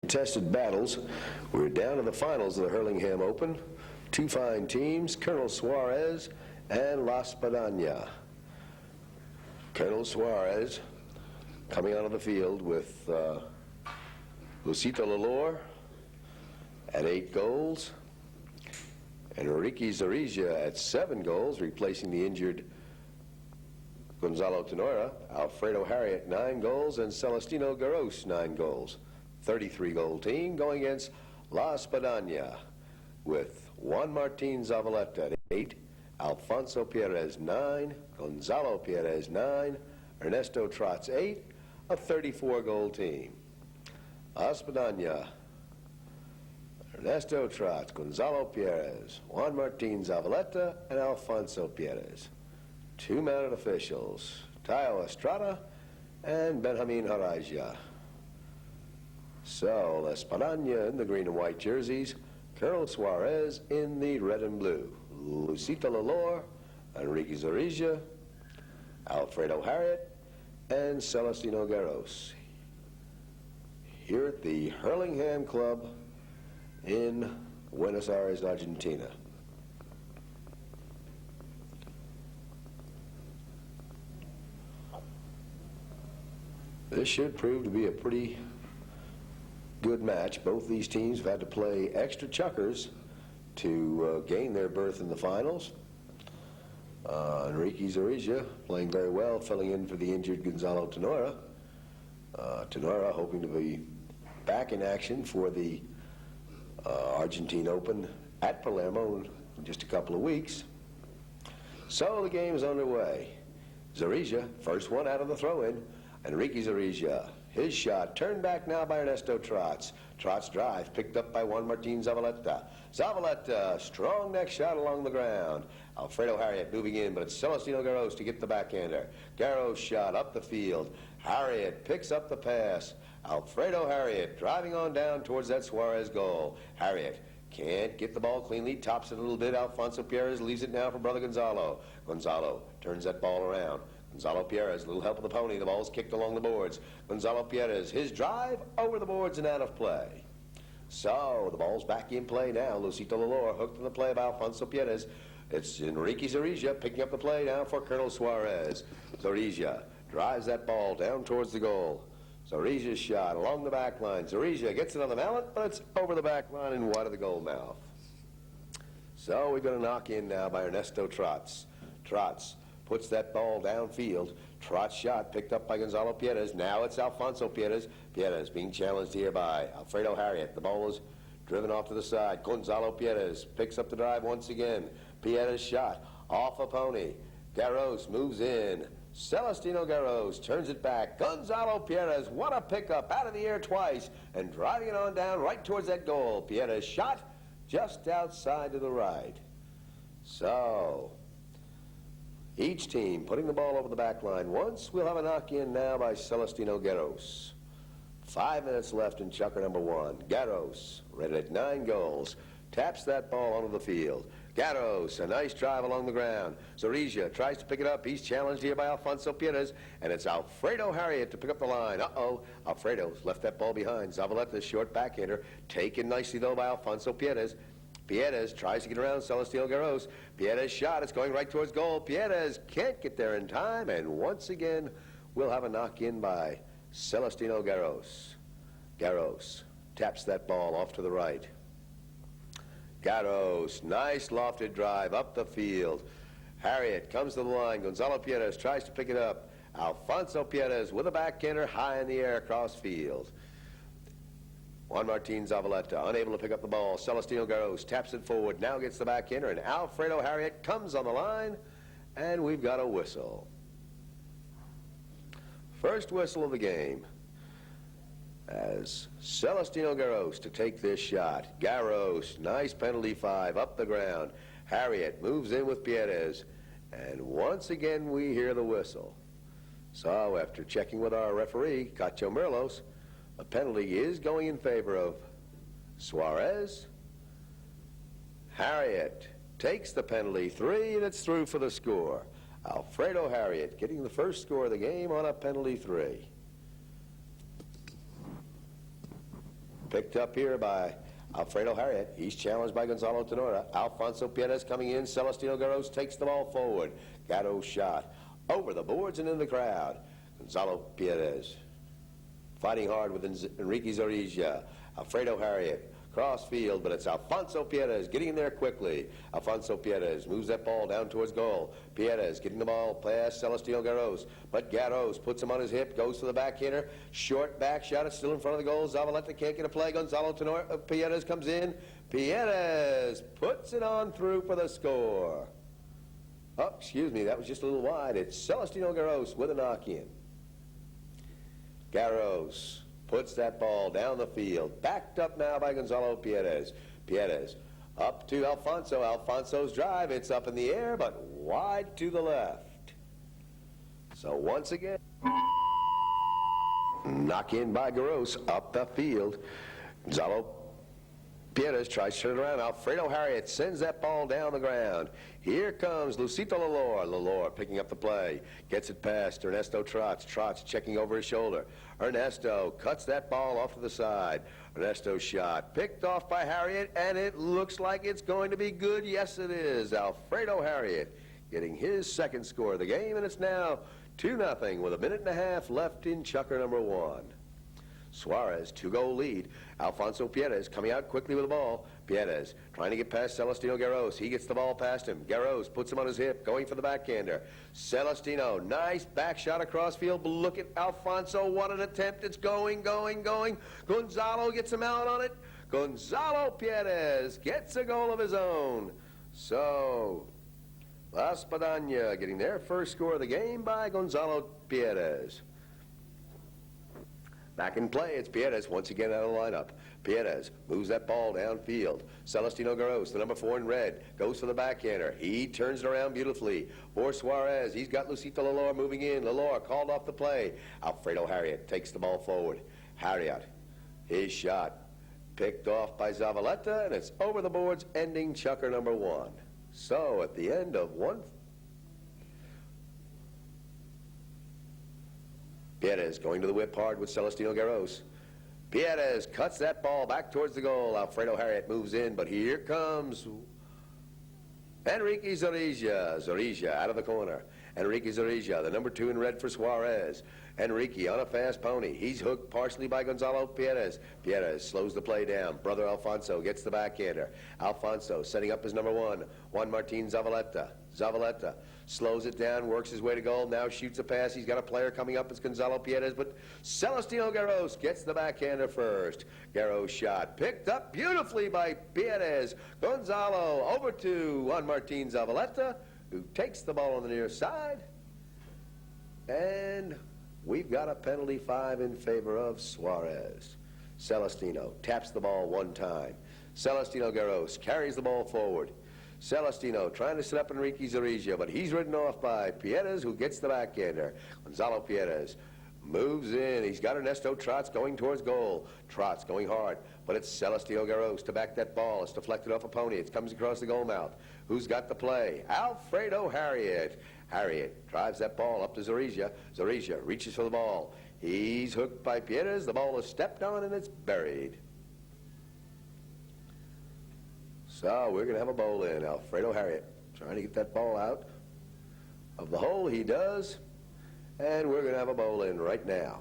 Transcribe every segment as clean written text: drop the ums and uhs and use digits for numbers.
Contested battles. We're down to the finals of the Hurlingham Open. Two fine teams, Colonel Suarez and La Espadan. Colonel Suarez coming onto the field with Lucito Lalor at 8 goals, and Enrique Zarija at 7 goals, replacing the injured Gonzalo Tenora. Alfredo Harriet 9 goals, and Celestino Garros 9 goals. 33-goal team going against La Espadan with Juan Martin Zavaleta at 8, Alfonso Perez 9, Gonzalo Perez 9, Ernesto Trotz 8, a 34-goal team. La Espadan, Ernesto Trotz, Gonzalo Perez, Juan Martin Zavaleta, and Alfonso Perez. Two mounted officials, Tayo Estrada and Benjamin Haraja. So, La Espadan in the green and white jerseys, Colonel Suarez in the red and blue, Lucito Lalor, Enrique Zarija, Alfredo Harriet, and Celestino Garros. Here at the Hurlingham Club in Buenos Aires, Argentina. This should prove to be a pretty good match. Both these teams have had to play extra chukkers to gain their berth in the finals. Enrique Zarija playing very well, filling in for the injured Gonzalo Tenora. Tenora hoping to be back in action for the Argentine Open at Palermo in just a couple of weeks. So the game is underway. Zarija, first one out of the throw-in. Enrique Zarija, his shot turned back now by Ernesto Trotz. Trotz drive picked up by Juan Martin Zavaleta. Zavaleta, strong neck shot along the ground. Alfredo Harriet moving in, but it's Celestino Garros to get the backhander. Garros shot up the field. Harriet picks up the pass. Alfredo Harriet driving on down towards that Suarez goal. Harriet can't get the ball cleanly, tops it a little bit. Alfonso Perez leaves it now for brother Gonzalo. Gonzalo turns that ball around. Gonzalo Perez, a little help of the pony. The ball's kicked along the boards. Gonzalo Perez, his drive over the boards and out of play. So the ball's back in play now. Lucito Lalor hooked in the play by Alfonso Perez. It's Enrique Zarija picking up the play now for Colonel Suarez. Zarija drives that ball down towards the goal. Zarija's shot along the back line. Zarija gets it on the mallet, but it's over the back line and wide of the goal mouth. So we've got a knock in now by Ernesto Trotz. Trotz puts that ball downfield. Trotz shot picked up by Gonzalo Perez. Now it's Alfonso Perez. Perez being challenged here by Alfredo Harriet. The ball is driven off to the side. Gonzalo Perez picks up the drive once again. Perez shot off a pony. Garros moves in. Celestino Garros turns it back. Gonzalo Perez, what a pickup out of the air twice and driving it on down right towards that goal. Perez shot just outside to the right. So each team putting the ball over the back line once. We'll have a knock-in now by Celestino Garros. 5 minutes left in chukker number 1. Garros, rated at 9 goals, taps that ball onto the field. Garros, a nice drive along the ground. Zarija tries to pick it up. He's challenged here by Alfonso Perez, and it's Alfredo Harriet to pick up the line. Alfredo's left that ball behind. Zavaleta's short backhander, taken nicely, though, by Alfonso Perez. Perez tries to get around Celestino Garros. Perez shot. It's going right towards goal. Perez can't get there in time, and once again, we'll have a knock-in by Celestino Garros. Garros taps that ball off to the right. Garros, nice lofted drive up the field. Harriet comes to the line. Gonzalo Perez tries to pick it up. Alfonso Perez with a backhander high in the air across field. Juan Martin Zavaleta unable to pick up the ball. Celestino Garros taps it forward, now gets the backhander, and Alfredo Harriet comes on the line, and we've got a whistle. First whistle of the game as Celestino Garros to take this shot. Garros, nice penalty 5 up the ground. Harriet moves in with Perez, and once again we hear the whistle. So after checking with our referee, Cacho Merlos, a penalty is going in favor of Suarez. Harriet takes the penalty 3, and it's through for the score. Alfredo Harriet getting the first score of the game on a penalty 3. Picked up here by Alfredo Harriet. He's challenged by Gonzalo Tenora. Alfonso Pierres coming in. Celestino Garros takes the ball forward. Gatto shot over the boards and in the crowd. Gonzalo Pierres fighting hard with Enrique Zorrilla. Alfredo Harriet cross field, but it's Alfonso Pierres getting in there quickly. Alfonso Pierres moves that ball down towards goal. Pierres getting the ball past Celestino Garros, but Garros puts him on his hip, goes for the backhander. Short back shot, it's still in front of the goal. Zavaleta can't get a play. Gonzalo Pierres comes in. Pierres puts it on through for the score. Oh, excuse me, that was just a little wide. It's Celestino Garros with a knock-in. Garros puts that ball down the field. Backed up now by Gonzalo Pierres. Pierres up to Alfonso. Alfonso's drive. It's up in the air, but wide to the left. So once again, knock in by Garros up the field. Gonzalo Pierres tries to turn it around. Alfredo Harriet sends that ball down the ground. Here comes Lucito Lalor. Lalor picking up the play. Gets it past Ernesto Trotz. Trotz checking over his shoulder. Ernesto cuts that ball off to the side. Ernesto's shot picked off by Harriet, and it looks like it's going to be good. Yes, it is. Alfredo Harriet getting his second score of the game, and it's now 2-0 with a minute and a half left in chukker number 1. Suarez, 2-goal lead. Alfonso Pierres coming out quickly with the ball. Pierres trying to get past Celestino Garros. He gets the ball past him. Garros puts him on his hip, going for the backhander. Celestino, nice back shot across field. But look at Alfonso, what an attempt. It's going. Gonzalo gets him out on it. Gonzalo Pierres gets a goal of his own. So, Espadan getting their first score of the game by Gonzalo Pierres. Back in play, it's Pierres once again out of the lineup. Pierres moves that ball downfield. Celestino Garros, the number 4 in red, goes for the backhander. He turns it around beautifully. For Suarez, he's got Lucito Lalor moving in. Lalor called off the play. Alfredo Harriet takes the ball forward. Harriet, his shot picked off by Zavaleta, and it's over the boards, ending chukker number 1. So at the end of one, Pierres going to the whip hard with Celestino Garros. Pierres cuts that ball back towards the goal. Alfredo Harriet moves in, but here comes Enrique Zorrilla. Zorrilla out of the corner. Enrique Zorrilla, the number 2 in red for Suarez. Enrique on a fast pony. He's hooked partially by Gonzalo Pierres. Pierres slows the play down. Brother Alfonso gets the backhander. Alfonso setting up his number 1, Juan Martin Zavaleta. Zavaleta slows it down, works his way to goal, now shoots a pass. He's got a player coming up. It's Gonzalo Pierres, but Celestino Garros gets the backhander first. Garros shot picked up beautifully by Pierres. Gonzalo over to Juan Martin Zavaleta, who takes the ball on the near side. And we've got a penalty 5 in favor of Suarez. Celestino taps the ball one time. Celestino Garros carries the ball forward. Celestino trying to set up Enrique Zorrilla, but he's ridden off by Pierres, who gets the backhander. Gonzalo Pierres moves in. He's got Ernesto Trotz going towards goal. Trotz going hard, but it's Celestino Garros to back that ball. It's deflected off a pony. It comes across the goal mouth. Who's got the play? Alfredo Harriet. Harriet drives that ball up to Zorrilla. Zorrilla reaches for the ball. He's hooked by Pierres. The ball is stepped on, and it's buried. So we're going to have a bowl in. Alfredo Harriet trying to get that ball out of the hole. He does. And we're going to have a bowl in right now.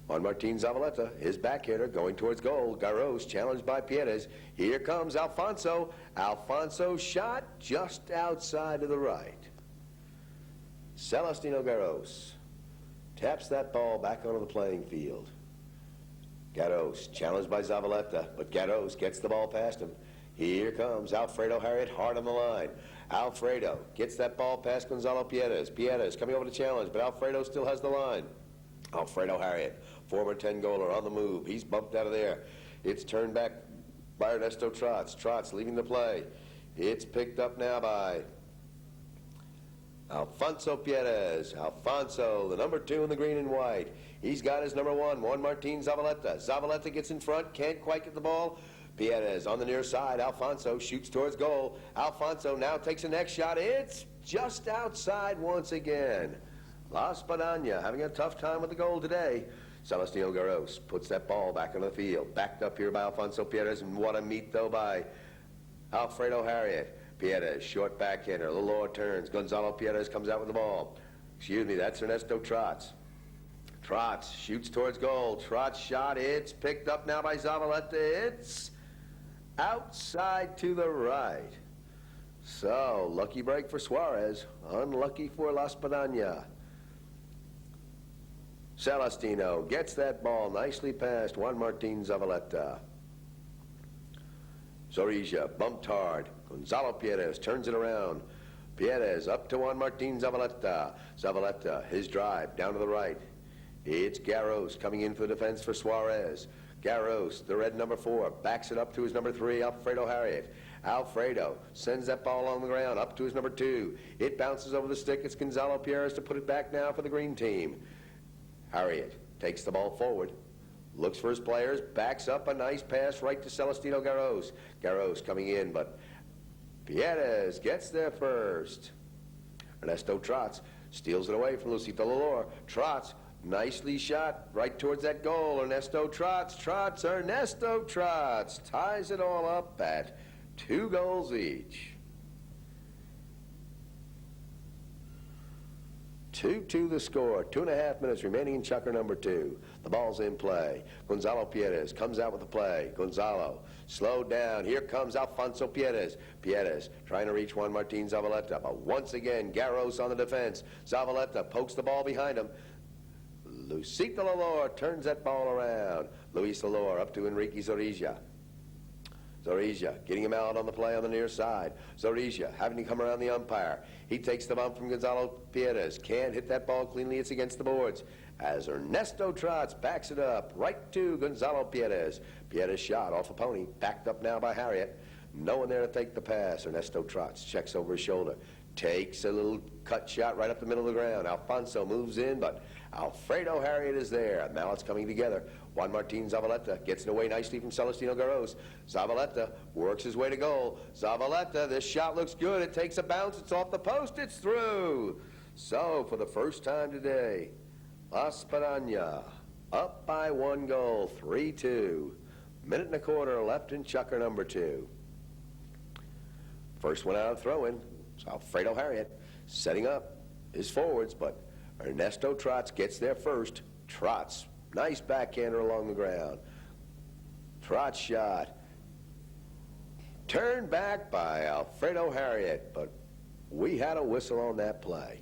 On Martin Zavaleta, his backhander going towards goal. Garros challenged by Pierres. Here comes Alfonso. Alfonso's shot just outside to the right. Celestino Garros taps that ball back onto the playing field. Garros challenged by Zavaleta, but Garros gets the ball past him. Here comes Alfredo Harriet hard on the line. Alfredo gets that ball past Gonzalo Pierres. Pierres coming over to challenge, but Alfredo still has the line. Alfredo Harriet, former 10-goaler on the move. He's bumped out of there. It's turned back by Ernesto Trotz. Trotz leaving the play. It's picked up now by Alfonso Pierres. Alfonso, the number 2 in the green and white. He's got his number 1, Juan Martin Zavaleta. Zavaleta gets in front, can't quite get the ball. Pierres on the near side. Alfonso shoots towards goal. Alfonso now takes the next shot. It's just outside once again. La Spadana having a tough time with the goal today. Celestino Garros puts that ball back on the field. Backed up here by Alfonso Pierres, and what a meet, though, by Alfredo Harriet. Pierres, short backhander. Lalor turns. Gonzalo Pierres comes out with the ball. Excuse me, that's Ernesto Trotz. Trotz shoots towards goal. Trotz shot. It's picked up now by Zavaleta. It's outside to the right. So, lucky break for Suarez. Unlucky for La Spadana. Celestino gets that ball nicely past Juan Martin Zavaleta. Zorrilla bumped hard. Gonzalo Pierres turns it around. Pierres up to Juan Martin Zavaleta. Zavaleta, his drive down to the right. It's Garros coming in for the defense for Suarez. Garros, the red number 4, backs it up to his number 3, Alfredo Harriet. Alfredo sends that ball along the ground up to his number 2. It bounces over the stick. It's Gonzalo Pierres to put it back now for the green team. Harriet takes the ball forward, looks for his players, backs up a nice pass right to Celestino Garros. Garros coming in, but Pierres gets there first. Ernesto Trotz steals it away from Lucito Lalor. Trotz, nicely shot right towards that goal. Ernesto Trotz, Ernesto Trotz ties it all up at 2 goals each. 2-2 the score. 2.5 minutes remaining in chukker number 2. The ball's in play. Gonzalo Pierres comes out with the play. Gonzalo slowed down. Here comes Alfonso Pierres. Pierres trying to reach Juan Martin Zavaleta, but once again Garros on the defense. Zavaleta pokes the ball behind him. Lucito Lalor turns that ball around. Luis Lalor up to Enrique Zorrilla. Zorrilla getting him out on the play on the near side. Zorrilla having to come around the umpire. He takes the bump from Gonzalo Pierres. Can't hit that ball cleanly. It's against the boards. As Ernesto Trotz backs it up right to Gonzalo Pierres. Pierres shot off a pony. Backed up now by Harriet. No one there to take the pass. Ernesto Trotz checks over his shoulder. Takes a little cut shot right up the middle of the ground. Alfonso moves in, but Alfredo Harriet is there. Now it's coming together. Juan Martin Zavaleta gets it away nicely from Celestino Garros. Zavaleta works his way to goal. Zavaleta, this shot looks good. It takes a bounce. It's off the post. It's through. So, for the first time today, La Spadana up by 1 goal, 3-2. Minute and a quarter left in chukker number 2. First one out of throw-in. It's Alfredo Harriet setting up his forwards, but Ernesto Trotz gets there first. Trotz, nice backhander along the ground. Trotz shot. Turned back by Alfredo Harriet, but we had a whistle on that play.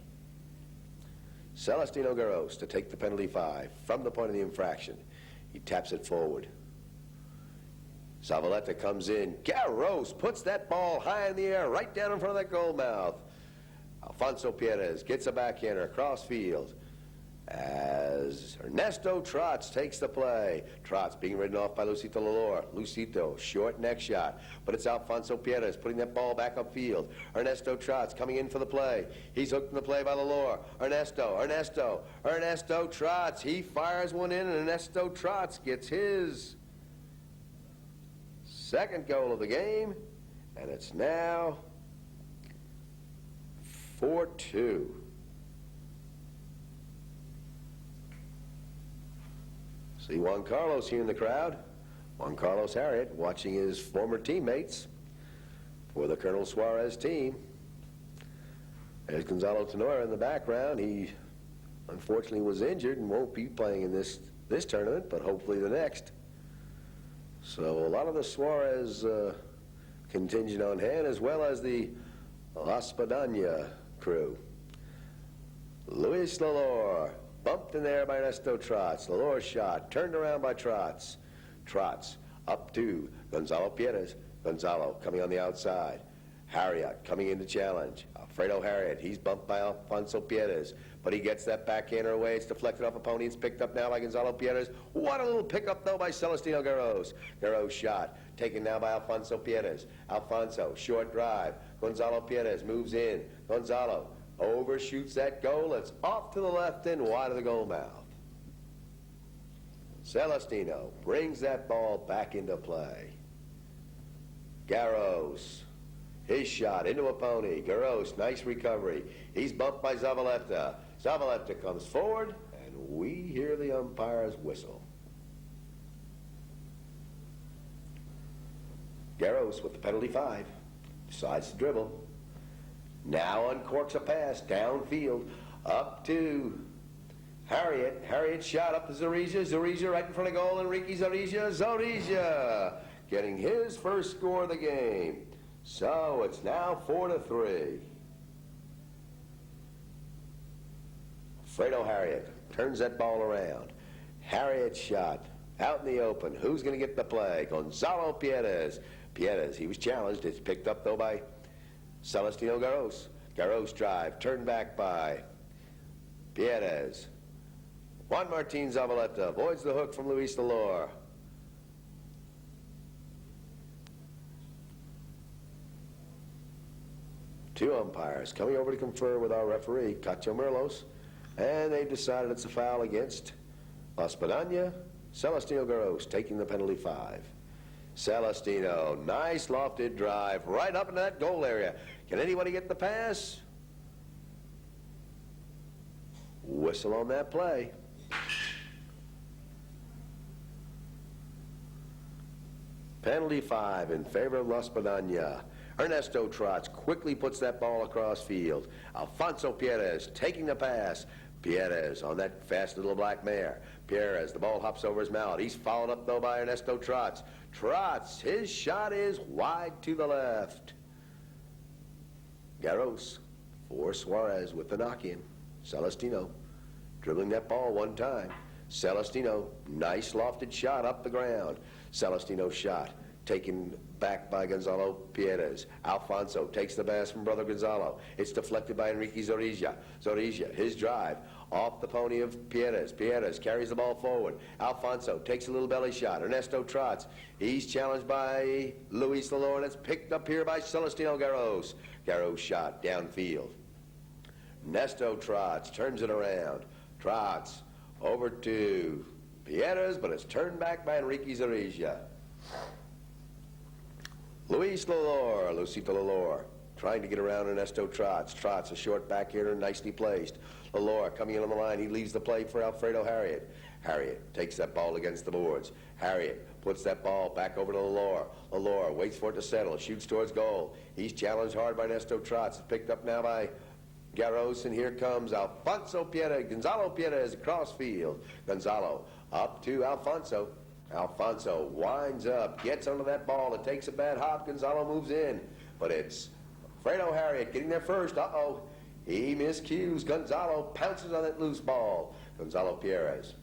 Celestino Garros to take the penalty 5 from the point of the infraction. He taps it forward. Zavaleta comes in. Garros puts that ball high in the air, right down in front of that goal mouth. Alfonso Pierres gets a backhander across field as Ernesto Trotz takes the play. Trotz being ridden off by Lucito Lalor. Lucito, short neck shot, but it's Alfonso Pierres putting that ball back upfield. Ernesto Trotz coming in for the play. He's hooked in the play by Lalor. Ernesto Trotz. He fires one in, and Ernesto Trotz gets his second goal of the game, and it's now 4-2. See Juan Carlos here in the crowd. Juan Carlos Harriet watching his former teammates for the Colonel Suarez team. There's Gonzalo Tenora in the background. He unfortunately was injured and won't be playing in this tournament, but hopefully the next. So a lot of the Suarez contingent on hand, as well as the La Spadana crew. Luis Lalor, bumped in there by Ernesto Trotz. Lalor shot, turned around by Trotz. Trotz up to Gonzalo Pierres. Gonzalo coming on the outside. Harriet coming in to challenge. Alfredo Harriet, he's bumped by Alfonso Pierres, but he gets that backhander away. It's deflected off a pony. It's picked up now by Gonzalo Pierres. What a little pickup, though, by Celestino Garros. Garros shot, taken now by Alfonso Pierres. Alfonso, short drive. Gonzalo Pierres moves in. Gonzalo overshoots that goal. It's off to the left and wide of the goal mouth. Celestino brings that ball back into play. Garros, his shot into a pony. Garros, nice recovery. He's bumped by Zavaleta. Zavaleta comes forward, and we hear the umpire's whistle. Garros with the penalty 5. Decides to dribble. Now uncorks a pass downfield up to Harriet. Harriet shot up to Zorija. Zorija right in front of goal. Enrique Zorija. Zorija getting his first score of the game. So it's now 4-3. Fredo Harriet turns that ball around. Harriet shot out in the open. Who's going to get the play? Gonzalo Pierres. Pierres, he was challenged. It's picked up, though, by Celestino Garros. Garros drive, turned back by Pierres. Juan Martin Zavaleta avoids the hook from Luis Delor. Two umpires coming over to confer with our referee, Cacho Merlos, and they've decided it's a foul against Espadan. Celestino Garros taking the penalty 5. Celestino, nice lofted drive right up into that goal area. Can anybody get the pass? Whistle on that play. Penalty 5 in favor of Espadan. Ernesto Trotz quickly puts that ball across field. Alfonso Pierres taking the pass. Pierres on that fast little black mare. Pierres, the ball hops over his mallet. He's followed up, though, by Ernesto Trotz. Trotz, his shot is wide to the left. Garros for Suarez with the knock-in. Celestino dribbling that ball one time. Celestino, nice lofted shot up the ground. Celestino shot taken back by Gonzalo Pierres. Alfonso takes the pass from brother Gonzalo. It's deflected by Enrique Zorija. Zorija, his drive, off the pony of Pierres. Pierres carries the ball forward. Alfonso takes a little belly shot. Ernesto Trotz, he's challenged by Luis Delor, and it's picked up here by Celestino Garros. Garros shot downfield. Ernesto Trotz turns it around. Trotz over to Pierres, but it's turned back by Enrique Zorija. Luis Delor, Lucito Delor, trying to get around Ernesto Trotz. Trotz, a short backhander, nicely placed. Delor coming in on the line. He leaves the play for Alfredo Harriet. Harriet takes that ball against the boards. Harriet puts that ball back over to Delor. Delor waits for it to settle, shoots towards goal. He's challenged hard by Ernesto Trotz. It's picked up now by Garros, and here comes Alfonso Pierres. Gonzalo Pierres across field. Gonzalo up to Alfonso. Alfonso winds up, gets under that ball, it takes a bad hop. Gonzalo moves in, but it's Fredo Harriet getting there first. Uh-oh, he miscues. Gonzalo pounces on that loose ball. Gonzalo Pierres,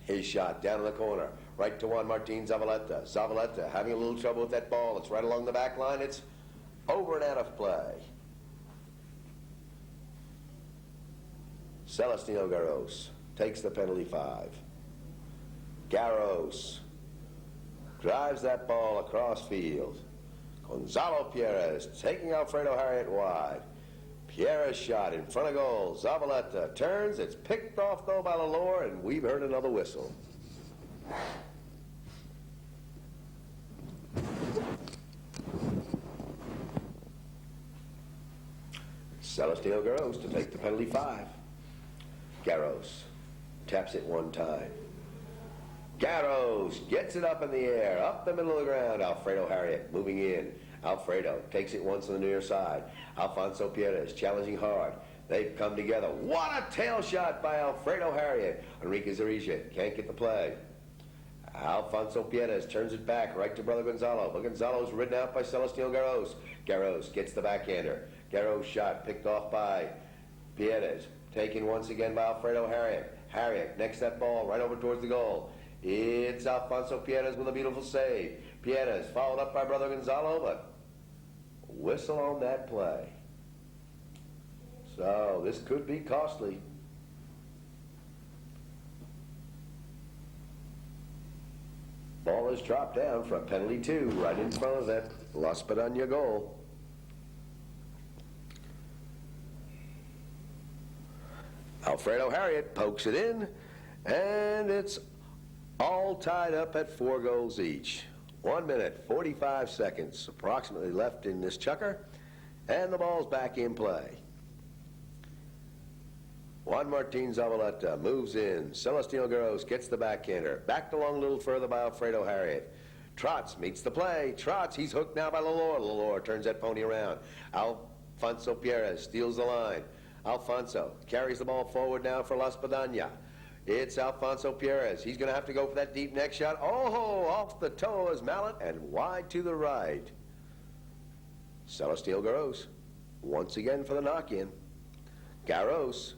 his shot down in the corner, right to Juan Martin Zavaleta. Zavaleta having a little trouble with that ball. It's right along the back line. It's over and out of play. Celestino Garros takes the penalty 5. Garros drives that ball across field. Gonzalo Pierres taking Alfredo Harriet wide. Pierres shot in front of goal. Zavaleta turns. It's picked off, though, by Delor, and we've heard another whistle. Celestino Garros to take the penalty 5. Garros taps it one time. Garros gets it up in the air, up the middle of the ground. Alfredo Harriet moving in. Alfredo takes it once on the near side. Alfonso Pierres challenging hard. They've come together. What a tail shot by Alfredo Harriet. Enrique Zorija can't get the play. Alfonso Pierres turns it back right to brother Gonzalo. But Gonzalo's ridden out by Celestino Garros. Garros gets the backhander. Garros shot picked off by Pierres. Taken once again by Alfredo Harriet. Harriet next that ball right over towards the goal. It's Alfonso Pierres with a beautiful save. Pierres followed up by brother Gonzalo, but whistle on that play. So this could be costly. Ball is dropped down for a penalty 2 right in front of that Espadan goal. Alfredo Harriet pokes it in, and it's all tied up at 4 goals each. 1 minute, 45 seconds approximately left in this chukker, and the ball's back in play. Juan Martin Zavaleta moves in. Celestino Garros gets the backhander. Backed along a little further by Alfredo Harriet. Trots meets the play. Trots, he's hooked now by Lalor. Lalor turns that pony around. Alfonso Pierres steals the line. Alfonso carries the ball forward now for Espadan. It's Alfonso Pierres. He's going to have to go for that deep neck shot. Oh, off the toe of his mallet and wide to the right. Celestino Garros once again for the knock-in. Garros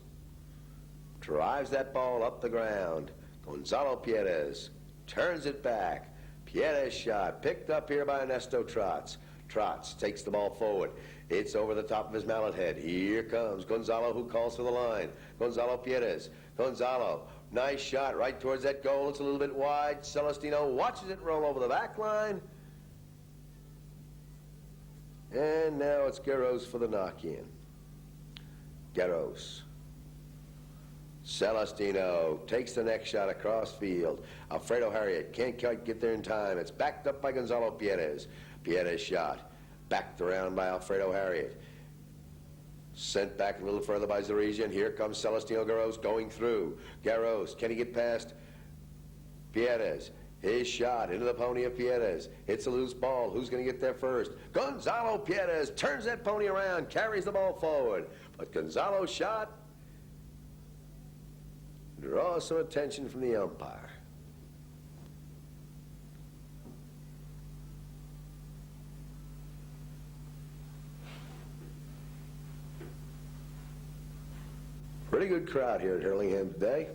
drives that ball up the ground. Gonzalo Pierres turns it back. Pierres shot picked up here by Ernesto Trots. Trots takes the ball forward. It's over the top of his mallet head. Here comes Gonzalo, who calls for the line. Gonzalo Pierres. Gonzalo, nice shot right towards that goal. It's a little bit wide. Celestino watches it roll over the back line. And now it's Garros for the knock-in. Garros. Celestino takes the next shot across field. Alfredo Harriet can't quite get there in time. It's backed up by Gonzalo Pierres. Pierres shot. Backed around by Alfredo Harriet. Sent back a little further by Zarija, and here comes Celestino Garros going through. Garros, can he get past Pierres? His shot into the pony of Pierres. It's a loose ball. Who's going to get there first? Gonzalo Pierres turns that pony around, carries the ball forward. But Gonzalo's shot draws some attention from the umpire. Pretty good crowd here at Hurlingham today.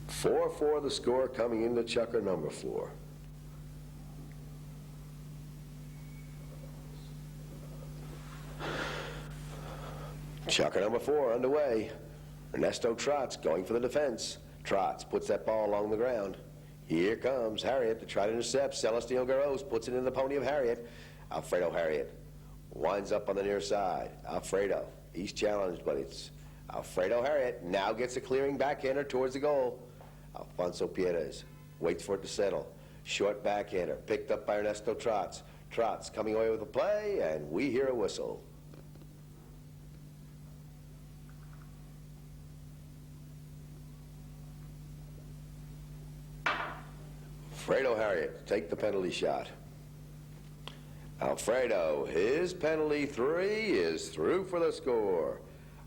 Four the score coming into chukker number 4. Chukker number 4 underway. Ernesto Trots going for the defense. Trots puts that ball along the ground. Here comes Harriet to try to intercept. Celestino Garros puts it in the pony of Harriet. Alfredo Harriet winds up on the near side. Alfredo, he's challenged, but it's Alfredo Harriet now gets a clearing backhander towards the goal. Alfonso Pierres waits for it to settle. Short backhander picked up by Ernesto Trots. Trots coming away with the play, and we hear a whistle. Alfredo Harriet take the penalty shot. Alfredo, his penalty 3 is through for the score.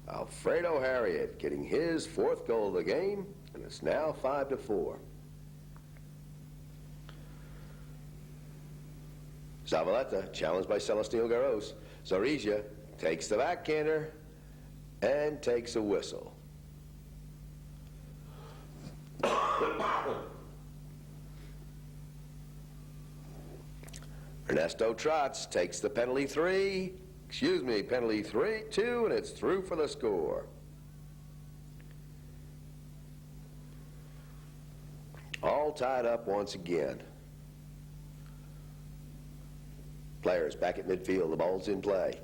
Alfredo Harriet getting his 4th goal of the game, and it's now 5-4. Zavaleta challenged by Celestino Garros. Zarija takes the backhander and takes a whistle. Ernesto Trots takes the penalty 2, and it's through for the score. All tied up once again. Players back at midfield, the ball's in play.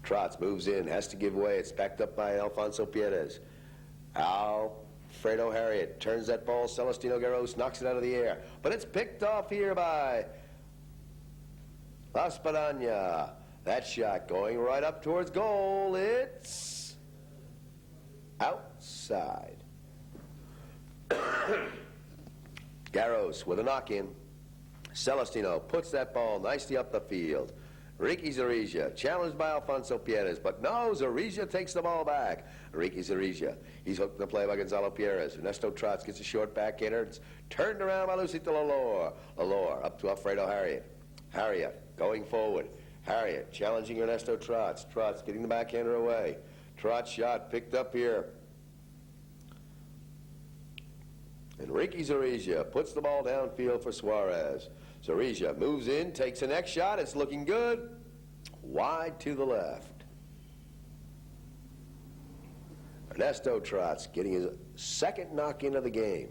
Trots moves in, has to give way. It's backed up by Alfonso Pierres. Alfredo Harriet turns that ball. Celestino Garros knocks it out of the air. But it's picked off here by Espadan. That shot going right up towards goal. It's outside. Garros with a knock-in. Celestino puts that ball nicely up the field. Ricky Zarija challenged by Alfonso Pierres, but no, Zarija takes the ball back. Ricky Zarija, he's hooked in the play by Gonzalo Pierres. Ernesto Trots gets a short backhander. It's turned around by Lucito Lalor. Lalor up to Alfredo Harriet. Harriet going forward. Harriet challenging Ernesto Trots. Trots getting the backhander away. Trots shot picked up here. And Ricky Zarija puts the ball downfield for Suarez. Zarija moves in, takes the next shot. It's looking good. Wide to the left. Ernesto Trots getting his 2nd knock-in of the game.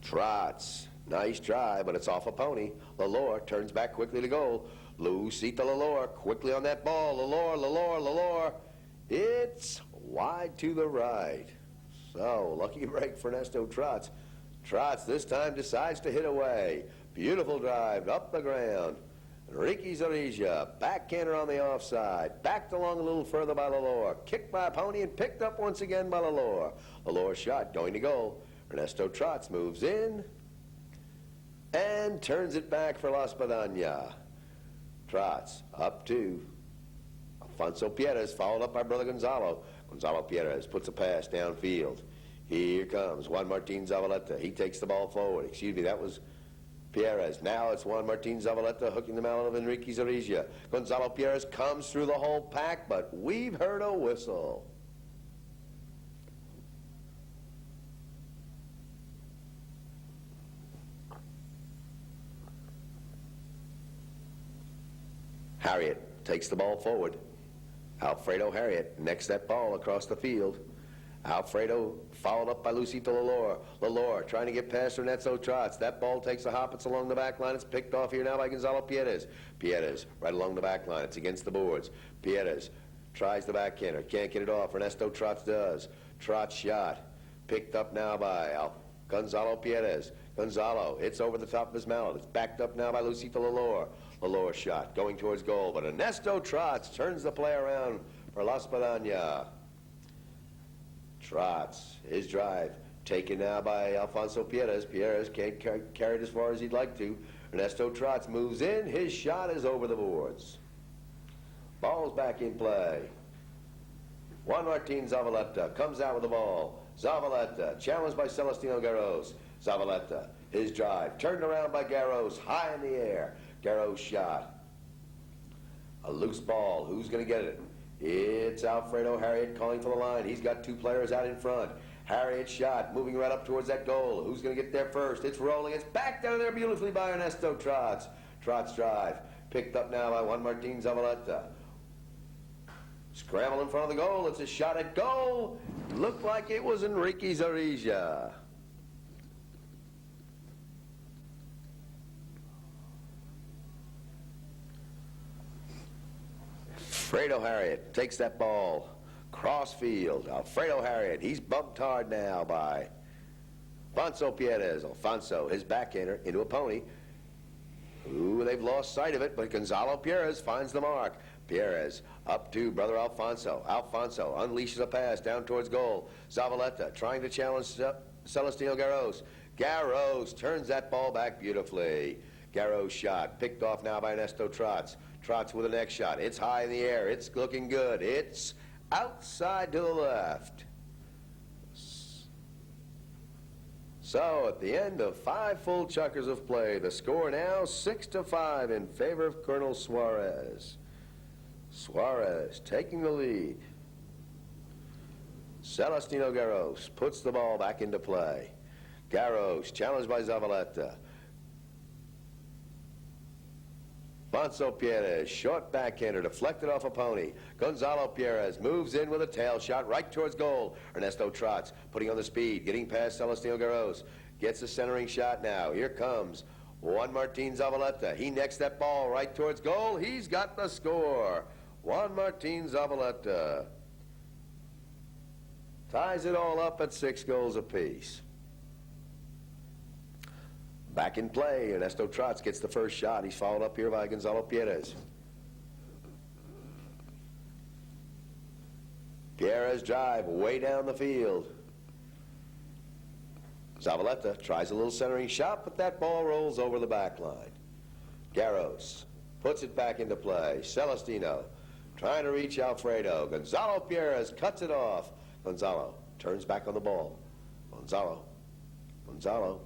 Trots, nice try, but it's off a pony. Lalor turns back quickly to goal. Lucito Lalor quickly on that ball. Lalor. It's wide to the right. So, lucky break for Ernesto Trots. Trots this time decides to hit away. Beautiful drive up the ground. Enrique Zarisia, backhander on the offside. Backed along a little further by Lalor. Kicked by Pony and picked up once again by Lalor. Lalor's shot going to goal. Ernesto Trotz moves in and turns it back for La Spadana. Trotz up to Alfonso Pierres, followed up by brother Gonzalo. Gonzalo Pierres puts a pass downfield. Here comes Juan Martin Zavaleta. He takes the ball forward. Excuse me, that was Pierres. Now it's Juan Martin Zavaleta hooking the mallet of Enrique Zarisia. Gonzalo Pierres comes through the whole pack, but we've heard a whistle. Harriet takes the ball forward. Alfredo Harriet necks that ball across the field. Alfredo followed up by Lucito Lalor. Lalor trying to get past Ernesto Trotz. That ball takes a hop. It's along the back line. It's picked off here now by Gonzalo Pierres. Pierres right along the back line. It's against the boards. Pierres tries the backhander. Can't get it off. Ernesto Trotz does. Trotz shot. Picked up now by Gonzalo Pierres. Gonzalo, it's over the top of his mallet. It's backed up now by Lucito Lalor. Lalor shot going towards goal, but Ernesto Trotz turns the play around for La Spadana. Trotz, his drive, taken now by Alfonso Pierres. Pierres can't carry it as far as he'd like to. Ernesto Trotz moves in. His shot is over the boards. Ball's back in play. Juan Martin Zavaleta comes out with the ball. Zavaleta, challenged by Celestino Garros. Zavaleta, his drive, turned around by Garros, high in the air. Garros shot. A loose ball. Who's going to get it? It's Alfredo Harriet calling for the line. He's got two players out in front. Harriet shot, moving right up towards that goal. Who's going to get there first? It's rolling. It's backed out of there beautifully by Ernesto Trotz. Trotz drive, picked up now by Juan Martin Zavaleta. Scramble in front of the goal. It's a shot at goal. Looked like it was Enrique Zarisia. Alfredo Harriet takes that ball cross field. Alfredo Harriet, he's bumped hard now by Alfonso Pierres. Alfonso, his backhander into a pony. Ooh, they've lost sight of it, but Gonzalo Pierres finds the mark. Pierres up to brother Alfonso. Alfonso unleashes a pass down towards goal. Zavaleta trying to challenge Celestino Garros. Garros turns that ball back beautifully. Garros shot, picked off now by Ernesto Trotz. Trotz with the next shot. It's high in the air. It's looking good. It's outside to the left. So at the end of 5 full chukkers of play, the score now 6-5 in favor of Colonel Suarez. Suarez taking the lead. Celestino Garros puts the ball back into play. Garros challenged by Zavaleta. Alfonso Pierres, short backhander, deflected off a pony. Gonzalo Pierres moves in with a tail shot right towards goal. Ernesto Trotz putting on the speed, getting past Celestino Garros. Gets a centering shot now. Here comes Juan Martin Zavaleta. He necks that ball right towards goal. He's got the score. Juan Martin Zavaleta ties it all up at 6 goals apiece. Back in play, Ernesto Trotz gets the first shot. He's followed up here by Gonzalo Pierres. Pierres drive way down the field. Zavaleta tries a little centering shot, but that ball rolls over the back line. Garros puts it back into play. Celestino trying to reach Alfredo. Gonzalo Pierres cuts it off. Gonzalo turns back on the ball. Gonzalo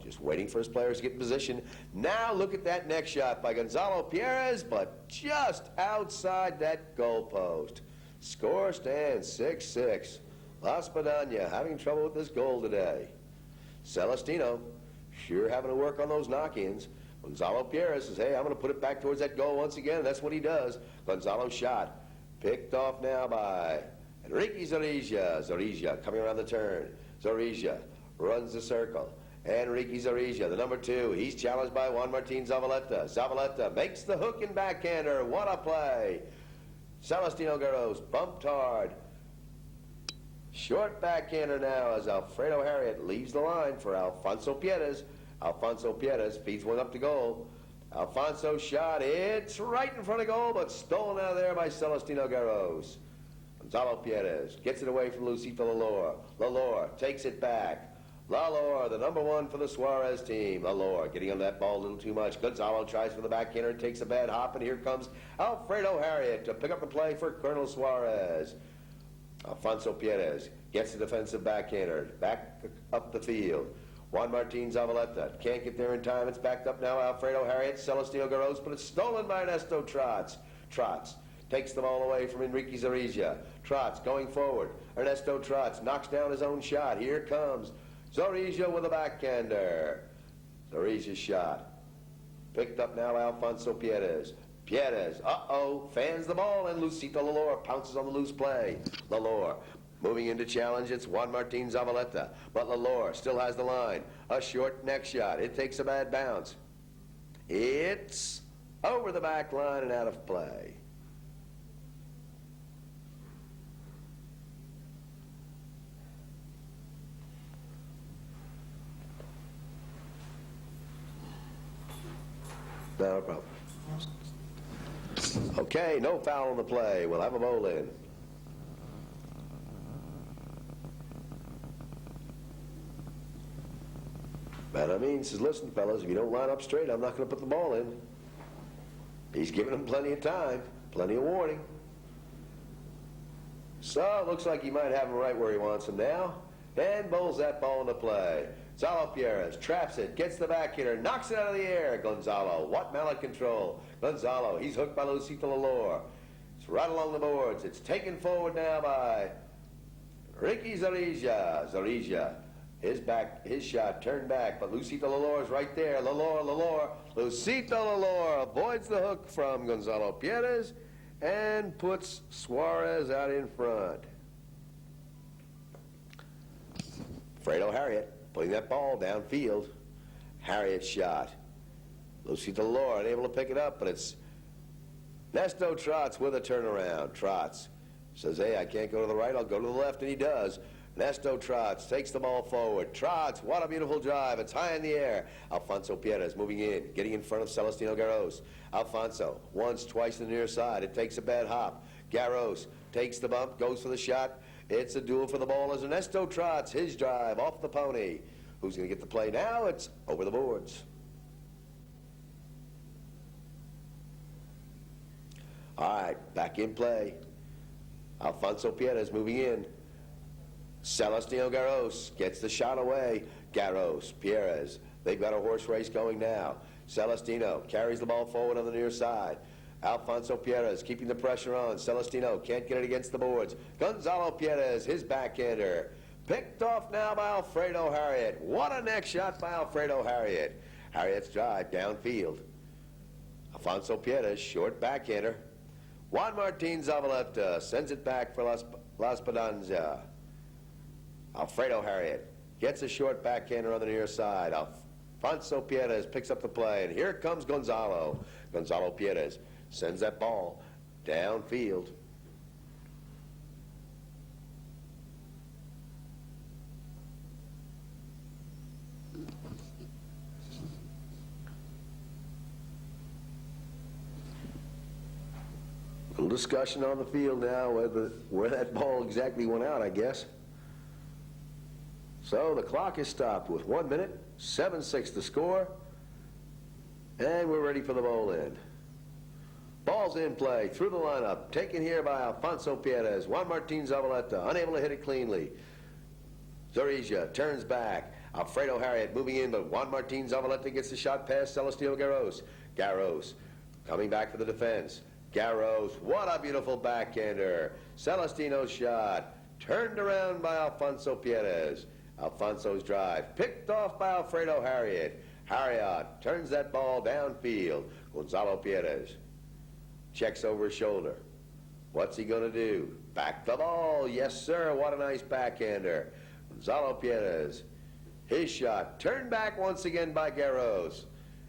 just waiting for his players to get in position. Now look at that next shot by Gonzalo Pierres, but just outside that goalpost. Score stands 6-6. La Spadana having trouble with this goal today. Celestino sure having to work on those knock-ins. Gonzalo Pierres says, hey, I'm going to put it back towards that goal once again. That's what he does. Gonzalo shot. Picked off now by Enrique Zarisia. Zarisia coming around the turn. Zarisia runs the circle. Enrique Zarisia, the number 2. He's challenged by Juan Martin Zavaleta. Zavaleta makes the hook and backhander. What a play. Celestino Garros bumped hard. Short backhander now as Alfredo Harriet leaves the line for Alfonso Pierres. Alfonso Pierres feeds one up to goal. Alfonso's shot, it's right in front of goal, but stolen out of there by Celestino Garros. Gonzalo Pierres gets it away from Lucito Lalor. Lalor takes it back. Lalor, the number one for the Suarez team. Lalor getting on that ball a little too much. Gonzalo tries for the backhander, takes a bad hop, and here comes Alfredo Harriet to pick up the play for Colonel Suarez. Alfonso Pierres gets the defensive backhander, back up the field. Juan Martin Zavaleta can't get there in time. It's backed up now. Alfredo Harriet, Celestino Garros, but it's stolen by Ernesto Trotz. Trotz takes the ball away from Enrique Zorrilla. Trotz going forward. Ernesto Trotz knocks down his own shot. Here comes Zorrilla with a backhander. Zorrilla's shot. Picked up now Alfonso Pierres. Pierres, fans the ball, and Lucito Lalor pounces on the loose play. Lalor moving into challenge, it's Juan Martin Zavaleta. But Lalor still has the line. A short neck shot. It takes a bad bounce. It's over the back line and out of play. No problem. Okay, no foul on the play. We'll have a bowl in. Benjamin says, listen, fellas, if you don't line up straight, I'm not going to put the ball in. He's giving them plenty of time, plenty of warning. So it looks like he might have him right where he wants him now, and bowls that ball into play. Gonzalo Pierres traps it, gets the back hitter, knocks it out of the air. Gonzalo, what mallet control. Gonzalo, he's hooked by Lucito Lalor. It's right along the boards. It's taken forward now by Ricky Zorrilla. Zorrilla, his shot turned back, but Lucito Lalor is right there. Lalor. Lucito Lalor avoids the hook from Gonzalo Pierres and puts Suarez out in front. Fredo Harriet putting that ball downfield. Harriet's shot. Lucito Lalor unable to pick it up, but it's Ernesto Trotz with a turnaround. Trotz says, hey, I can't go to the right, I'll go to the left, and he does. Ernesto Trotz takes the ball forward. Trotz, what a beautiful drive. It's high in the air. Alfonso Pierres moving in, getting in front of Celestino Garros. Alfonso, once, twice on the near side. It takes a bad hop. Garros takes the bump, goes for the shot. It's a duel for the ball as Ernesto Trotz, his drive off the pony. Who's going to get the play now? It's over the boards. All right, back in play. Alfonso Pierres moving in. Celestino Garros gets the shot away. Garros, Pierres, they've got a horse race going now. Celestino carries the ball forward on the near side. Alfonso Pierres keeping the pressure on. Celestino can't get it against the boards. Gonzalo Pierres, his backhander. Picked off now by Alfredo Harriet. What a neck shot by Alfredo Harriet. Harriet's drive downfield. Alfonso Pierres, short backhander. Juan Martin Zavaleta sends it back for Las Esperanza. Alfredo Harriet gets a short backhander on the near side. Alfonso Pierres picks up the play, and here comes Gonzalo. Gonzalo Pierres sends that ball downfield. A little discussion on the field now where that ball exactly went out, I guess. So the clock is stopped with 1 minute, 7-6 the score, and we're ready for the bowl in. Ball's in play, through the lineup, taken here by Alfonso Pierres. Juan Martin Zavaleta, unable to hit it cleanly. Zorrilla turns back. Alfredo Harriet moving in, but Juan Martin Zavaleta gets the shot past Celestino Garros. Garros coming back for the defense. Garros, what a beautiful backhander. Celestino's shot, turned around by Alfonso Pierres. Alfonso's drive, picked off by Alfredo Harriet. Harriet turns that ball downfield. Gonzalo Pierres checks over his shoulder. What's he going to do? Back the ball. Yes, sir. What a nice backhander. Gonzalo Pierres, his shot, turned back once again by Garros.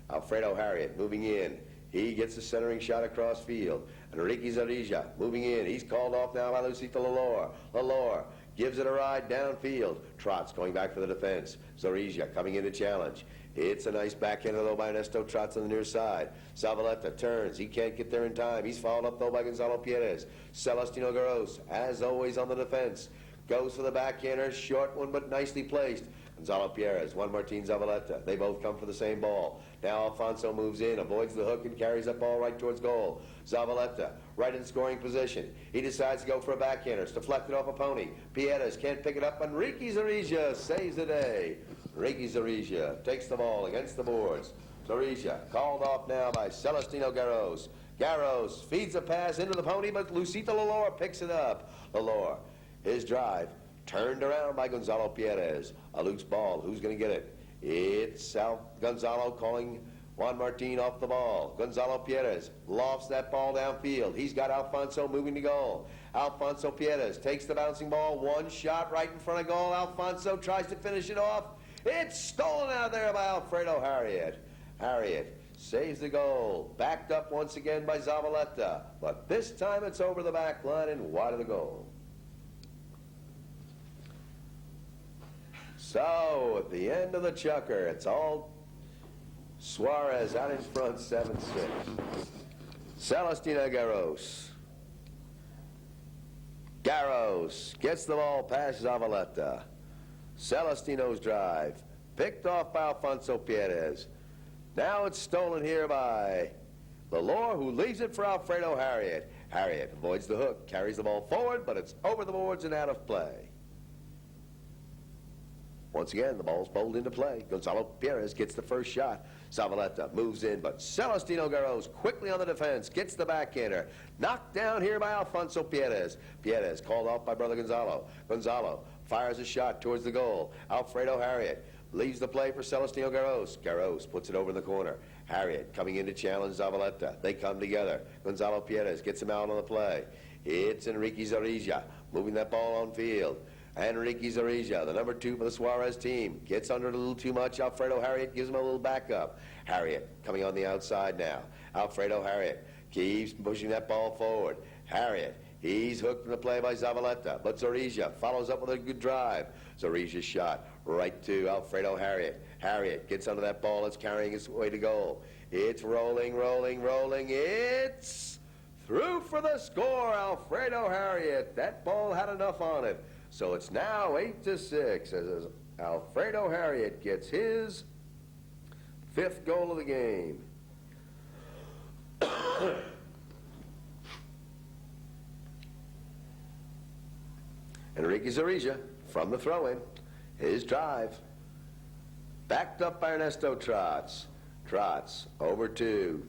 Alfredo Harriet moving in. He gets the centering shot across field. Enrique Zorrilla moving in. He's called off now by Lucito Lalor. Lalor gives it a ride downfield. Trots going back for the defense. Zorija coming in to challenge. It's a nice backhander, though, by Ernesto Trots on the near side. Zavaleta turns. He can't get there in time. He's followed up, though, by Gonzalo Perez. Celestino Garros, as always, on the defense. Goes for the backhander. Short one, but nicely placed. Gonzalo Perez, Juan Martin Zavaleta. They both come for the same ball. Now Alfonso moves in, avoids the hook, and carries that ball right towards goal. Zavaleta, right in scoring position. He decides to go for a backhander. It's deflected off a pony. Piedras can't pick it up. Enrique Zorija saves the day. Enrique Zorija takes the ball against the boards. Zorija called off now by Celestino Garros. Garros feeds a pass into the pony, but Lucito Lalor picks it up. Lalor, his drive, turned around by Gonzalo Perez. A loose ball. Who's going to get it? It's Gonzalo calling Juan Martin off the ball. Gonzalo Perez lofts that ball downfield. He's got Alfonso moving to goal. Alfonso Perez takes the bouncing ball. One shot right in front of goal. Alfonso tries to finish it off. It's stolen out of there by Alfredo Harriet. Harriet saves the goal. Backed up once again by Zavaleta. But this time it's over the back line and wide of the goal. So, at the end of the chukker, it's all Suarez out in front, 7-6. Celestino Garros. Garros gets the ball past Zavaleta. Celestino's drive, picked off by Alfonso Perez. Now it's stolen here by Lalor, who leaves it for Alfredo Harriet. Harriet avoids the hook, carries the ball forward, but it's over the boards and out of play. Once again, the ball's bowled into play. Gonzalo Perez gets the first shot. Zavaleta moves in, but Celestino Garros quickly on the defense, gets the backhander. Knocked down here by Alfonso Perez. Perez called off by brother Gonzalo. Gonzalo fires a shot towards the goal. Alfredo Harriet leaves the play for Celestino Garros. Garros puts it over the corner. Harriet coming in to challenge Zavaleta. They come together. Gonzalo Perez gets him out on the play. It's Enrique Zorija moving that ball on field. Enrique Zorija, the number 2 for the Suarez team, gets under it a little too much. Alfredo Harriet gives him a little backup. Harriet coming on the outside now. Alfredo Harriet keeps pushing that ball forward. Harriet, he's hooked in the play by Zavaleta, but Zorija follows up with a good drive. Zorija's shot right to Alfredo Harriet. Harriet gets under that ball. It's carrying its way to goal. It's rolling, rolling, rolling. It's through for the score, Alfredo Harriet. That ball had enough on it. So it's now 8-6 as Alfredo Harriet gets his 5th goal of the game. Enrique Zorija from the throw-in. His drive. Backed up by Ernesto Trots. Trots over to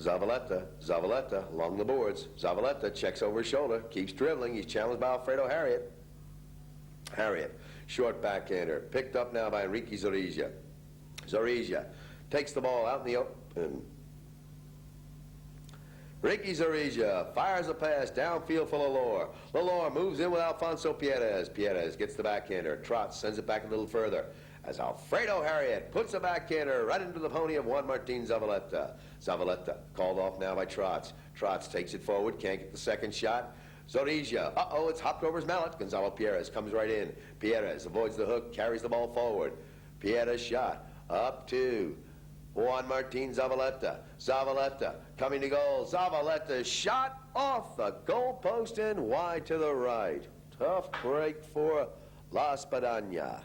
Zavaleta. Zavaleta along the boards. Zavaleta checks over his shoulder, keeps dribbling. He's challenged by Alfredo Harriet. Harriet, short backhander, picked up now by Enrique Zorija. Zorija takes the ball out in the open. Enrique Zorija fires a pass downfield for Lalor. Lalor moves in with Alfonso Perez. Perez gets the backhander. Trots sends it back a little further as Alfredo Harriet puts a backhander right into the pony of Juan Martin Zavaleta. Zavaleta called off now by Trots. Trots takes it forward, can't get the second shot. Zorija, it's hopped over his mallet. Gonzalo Perez comes right in. Perez avoids the hook, carries the ball forward. Perez shot up to Juan Martin Zavaleta. Zavaleta coming to goal. Zavaleta shot off the goal post and wide to the right. Tough break for La Espadan.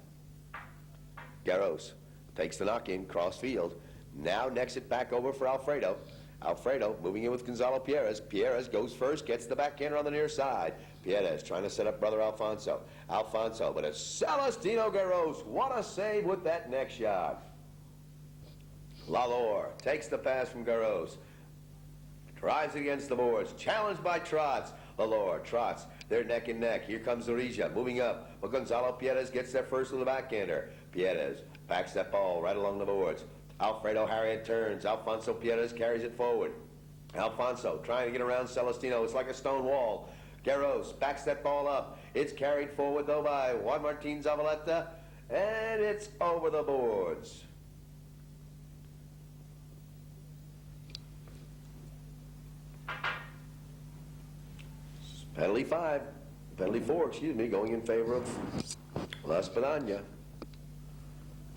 Garros takes the knock-in, cross field. Now necks it back over for Alfredo. Alfredo moving in with Gonzalo Perez. Perez goes first, gets the backhander on the near side. Perez trying to set up brother Alfonso. Alfonso, but it's Celestino Garros. What a save with that next shot. Lalor takes the pass from Garros. Drives against the boards. Challenged by Trots. Lalor, Trots, they're neck and neck. Here comes Zorija moving up. But Gonzalo Perez gets there first with the backhander. Perez backs that ball right along the boards. Alfredo Harriet turns. Alfonso Perez carries it forward. Alfonso trying to get around Celestino. It's like a stone wall. Garros backs that ball up. It's carried forward, though, by Juan Martin Zavaleta. And it's over the boards. Penalty 4, excuse me, going in favor of Espadan.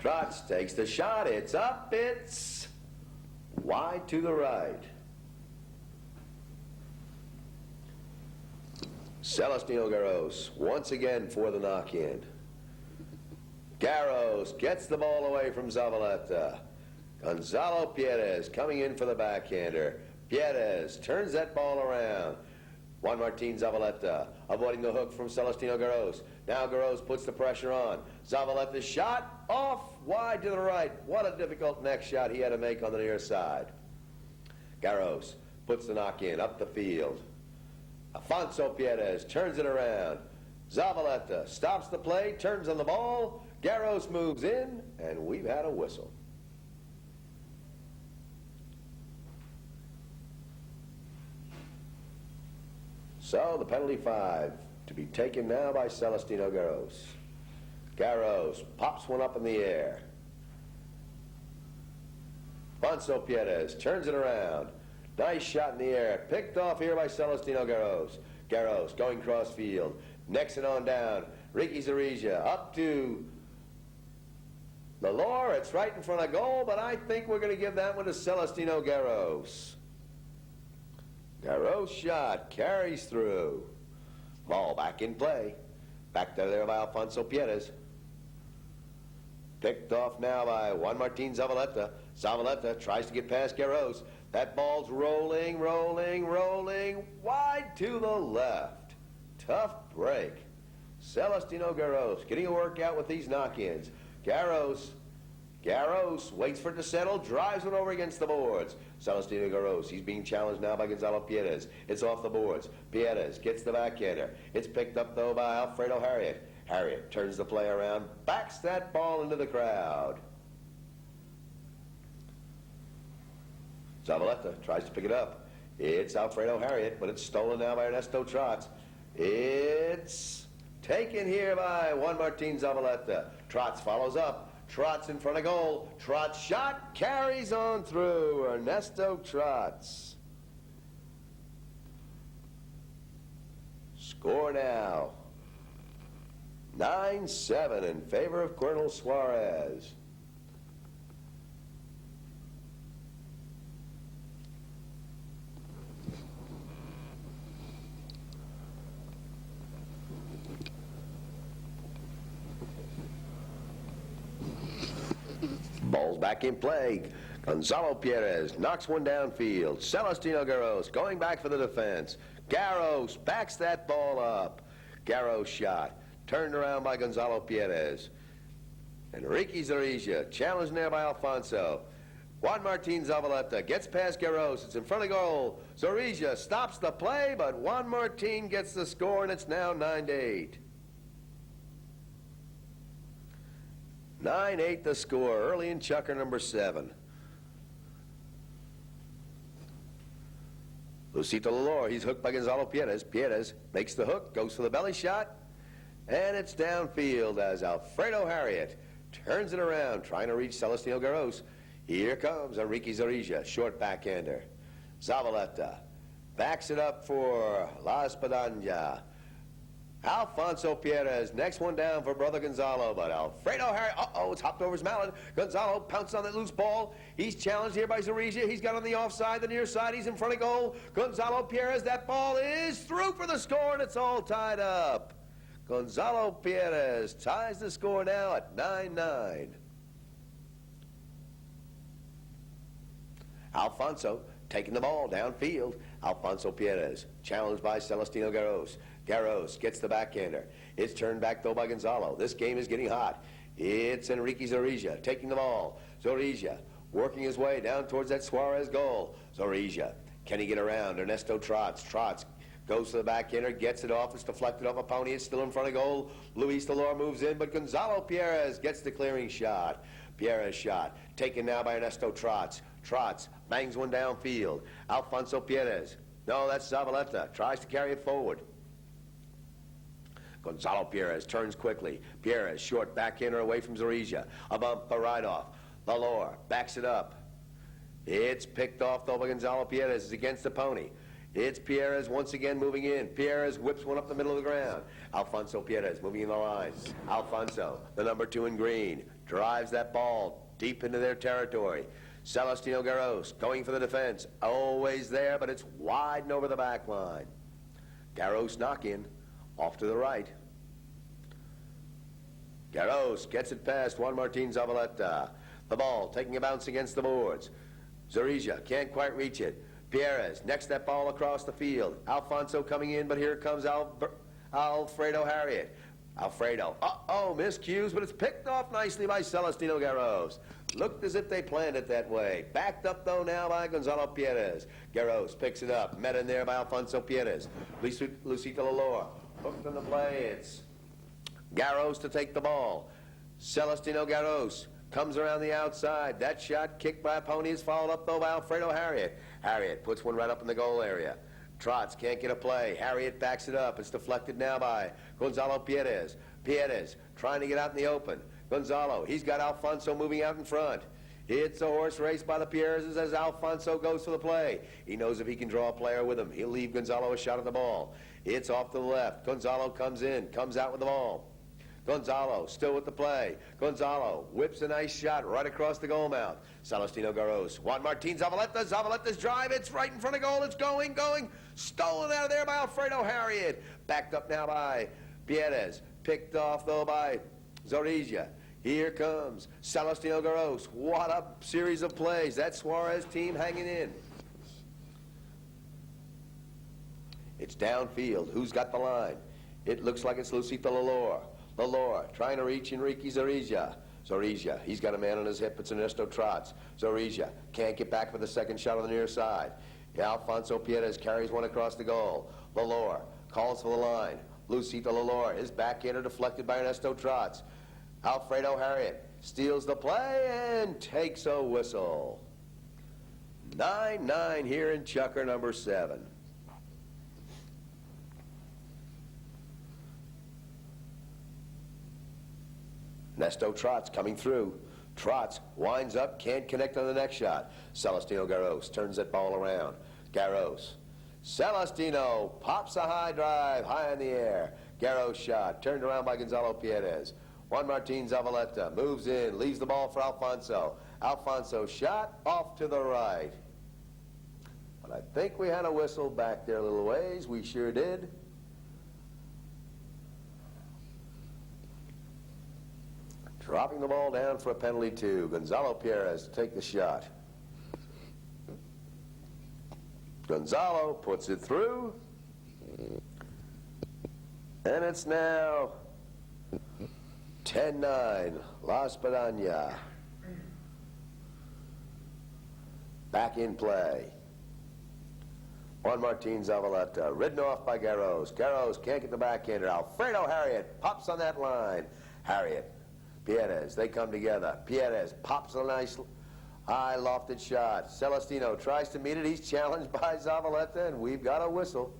Trotz takes the shot. It's up. It's wide to the right. Celestino Garros once again for the knock-in. Garros gets the ball away from Zavaleta. Gonzalo Perez coming in for the backhander. Perez turns that ball around. Juan Martin Zavaleta avoiding the hook from Celestino Garros. Now Garros puts the pressure on. Zavaleta's shot off wide to the right. What a difficult next shot he had to make on the near side. Garros puts the knock in up the field. Alfonso Perez turns it around. Zavaleta stops the play, turns on the ball. Garros moves in, and we've had a whistle. So the penalty 5 to be taken now by Celestino Garros. Garros pops one up in the air. Alfonso Perez turns it around. Nice shot in the air. Picked off here by Celestino Garros. Garros going cross field. Necks it on down. Ricky Zarija up to the Lure. It's right in front of goal, but I think we're going to give that one to Celestino Garros. Garros shot carries through. Ball back in play. Back there by Alfonso Perez. Picked off now by Juan Martin Zavaleta. Zavaleta tries to get past Garros. That ball's rolling, rolling, rolling, wide to the left. Tough break. Celestino Garros getting a workout with these knock-ins. Garros waits for it to settle, drives it over against the boards. Celestino Garros, he's being challenged now by Gonzalo Perez. It's off the boards. Perez gets the backhander. It's picked up, though, by Alfredo Harriet. Harriet turns the play around, backs that ball into the crowd. Zavaleta tries to pick it up. It's Alfredo Harriet, but it's stolen now by Ernesto Trotz. It's taken here by Juan Martin Zavaleta. Trotz follows up. Trotz in front of goal. Trotz shot carries on through. Ernesto Trotz. Score now 9-7 in favor of Colonel Suarez. Ball's back in play. Gonzalo Perez knocks one downfield. Celestino Garros going back for the defense. Garros backs that ball up. Garros shot. Turned around by Gonzalo Perez. Enrique Zarija challenged there by Alfonso. Juan Martin Zavaleta gets past Garros. It's in front of goal. Zarija stops the play, but Juan Martin gets the score, and it's now 9-8. 9-8 the score. Early in chucker number 7. Lucito Lalore, he's hooked by Gonzalo Perez. Perez makes the hook, goes for the belly shot, and it's downfield as Alfredo Harriet turns it around, trying to reach Celestino Garros. Here comes Enrique Zarija, short backhander. Zavaleta backs it up for La Espadanya. Alfonso Perez, next one down for brother Gonzalo, but Alfredo Harriet, it's hopped over his mallet. Gonzalo pounced on that loose ball. He's challenged here by Zarija. He's got on the offside, the near side. He's in front of goal. Gonzalo Perez, that ball is through for the score, and it's all tied up. Gonzalo Perez ties the score now at 9-9. Alfonso taking the ball downfield. Alfonso Perez, challenged by Celestino Garros. Garros gets the backhander. It's turned back, though, by Gonzalo. This game is getting hot. It's Enrique Zarija taking the ball. Zarija working his way down towards that Suarez goal. Zarija, can he get around? Ernesto Trotz. Trotz goes to the backhander, gets it off. It's deflected off a pony. It's still in front of goal. Luis Lalore moves in, but Gonzalo Perez gets the clearing shot. Perez shot taken now by Ernesto Trotz. Trotz bangs one downfield. Alfonso Perez. No, that's Zavaleta. Tries to carry it forward. Gonzalo Perez turns quickly. Perez, short backhander away from Zarija. A bump, a ride-off. Lalore backs it up. It's picked off, though, by Gonzalo Perez. It's against the pony. It's Pierres once again moving in. Pierres whips one up the middle of the ground. Alfonso Pierres moving in the line. Alfonso, the number 2 in green, drives that ball deep into their territory. Celestino Garros going for the defense. Always there, but it's wide and over the back line. Garros knock in, off to the right. Garros gets it past Juan Martin Zavaleta. The ball taking a bounce against the boards. Zorrilla can't quite reach it. Pierres next that ball across the field. Alfonso coming in, but here comes Alfredo Harriet. Alfredo, miscues, but it's picked off nicely by Celestino Garros. Looked as if they planned it that way. Backed up, though, now by Gonzalo Pierres. Garros picks it up. Met in there by Alfonso Pierres. Lucita Lalor hooked on the play. It's Garros to take the ball. Celestino Garros comes around the outside. That shot kicked by a pony is followed up, though, by Alfredo Harriet. Harriet puts one right up in the goal area. Trots can't get a play. Harriet backs it up. It's deflected now by Gonzalo Pierres. Pierres trying to get out in the open. Gonzalo, he's got Alfonso moving out in front. It's a horse race by the Pierres as Alfonso goes for the play. He knows if he can draw a player with him, he'll leave Gonzalo a shot at the ball. It's off to the left. Gonzalo comes in, comes out with the ball. Gonzalo still with the play. Gonzalo whips a nice shot right across the goal mouth. Celestino Garros. Juan Martin Zavaleta. Zavaleta's drive. It's right in front of goal. It's going. Stolen out of there by Alfredo Harriet. Backed up now by Pierres. Picked off, though, by Zorrilla. Here comes Celestino Garros. What a series of plays. That Suarez team hanging in. It's downfield. Who's got the line? It looks like it's Lucita Lalor. Lalor trying to reach Enrique Zorrilla. Zorrilla, he's got a man on his hip. It's Ernesto Trots. Zorrilla can't get back for the second shot on the near side. Alfonso Pierres carries one across the goal. Lalor calls for the line. Lucita Lalor, his backhander deflected by Ernesto Trots. Alfredo Harriet steals the play and takes a whistle. 9-9 here in Chukker number 7. Ernesto Trots coming through. Trots winds up, can't connect on the next shot. Celestino Garros turns that ball around. Garros. Celestino pops a high drive, high in the air. Garros shot, turned around by Gonzalo Pierres. Juan Martin Zavaleta moves in, leaves the ball for Alfonso. Alfonso shot off to the right. But I think we had a whistle back there a little ways. We sure did. Dropping the ball down for a penalty, too. Gonzalo Pierres to take the shot. Gonzalo puts it through. And it's now 10-9, La Espadan. Back in play. Juan Martin Zavaleta, ridden off by Garros. Garros can't get the backhander. Alfredo Harriet pops on that line. Harriet, Pierres, they come together. Pierres pops a nice high lofted shot. Celestino tries to meet it. He's challenged by Zavaleta, and we've got a whistle.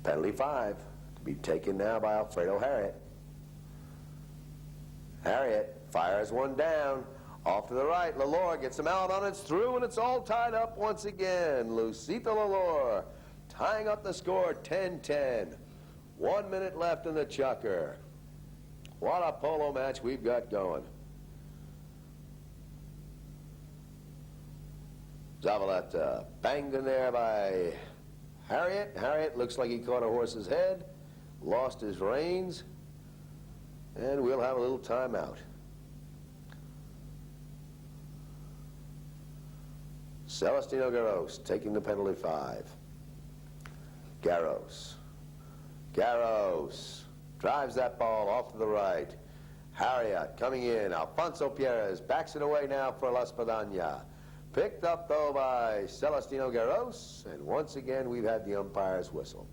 Penalty 5 to be taken now by Alfredo Harriet. Harriet fires one down. Off to the right. Lalor gets him out on it. It's through, and it's all tied up once again. Lucita Lalor tying up the score 10-10. 1 minute left in the Chukker. What a polo match we've got going. Zavaleta banged in there by Harriet. Harriet looks like he caught a horse's head, lost his reins, and we'll have a little timeout. Celestino Garros taking the penalty 5. Garros drives that ball off to the right. Harriet coming in. Alfonso Pierres backs it away now for La Espadan. Picked up, though, by Celestino Garros, and once again we've had the umpire's whistle.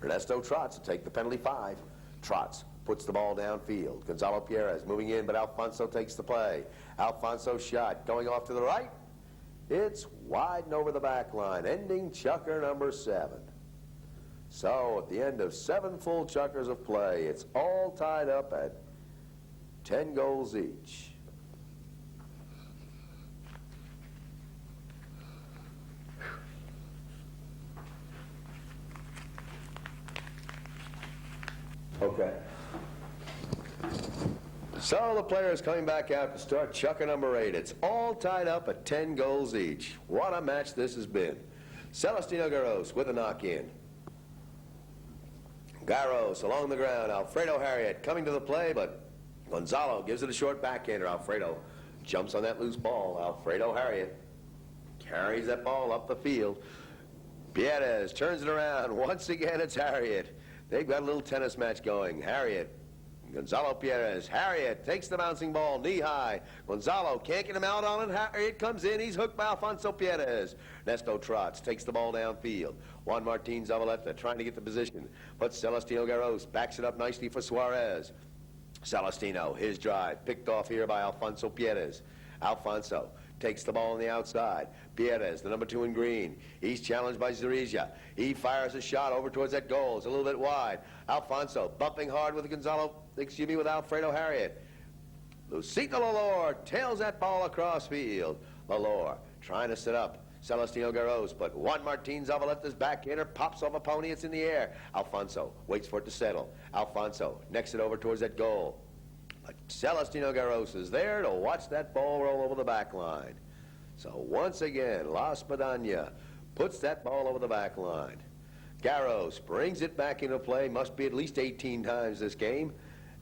Ernesto Trots to take the penalty 5. Trots puts the ball downfield. Gonzalo Pierres moving in, but Alfonso takes the play. Alfonso's shot going off to the right. It's wide and over the back line, ending Chukker number 7. So at the end of 7 full chukkers of play, it's all tied up at 10 goals each. Okay. So the players coming back out to start chukker number 8. It's all tied up at 10 goals each. What a match this has been. Celestino Garros with a knock-in. Garros along the ground. Alfredo Harriet coming to the play, but Gonzalo gives it a short backhander. Alfredo jumps on that loose ball. Alfredo Harriet carries that ball up the field. Pierres turns it around. Once again, it's Harriet. They've got a little tennis match going. Harriet, Gonzalo Pierres. Harriet takes the bouncing ball knee high. Gonzalo can't get him out on it. Harriet comes in. He's hooked by Alfonso Pierres. Ernesto trots, takes the ball downfield. Juan Martin Zavaleta trying to get the position, but Celestino Garros backs it up nicely for Suarez. Celestino, his drive, picked off here by Alfonso Pierres. Alfonso takes the ball on the outside. Pierres, the number 2 in green. He's challenged by Zarija. He fires a shot over towards that goal. It's a little bit wide. Alfonso bumping hard with with Alfredo Harriet. Lucita Lalor tails that ball across field. Lalor trying to set up Celestino Garros, but Juan Martin Zavaleta's backhander pops off a pony. It's in the air. Alfonso waits for it to settle. Alfonso necks it over towards that goal. But Celestino Garros is there to watch that ball roll over the back line. So once again, La Spadana puts that ball over the back line. Garros brings it back into play, must be at least 18 times this game.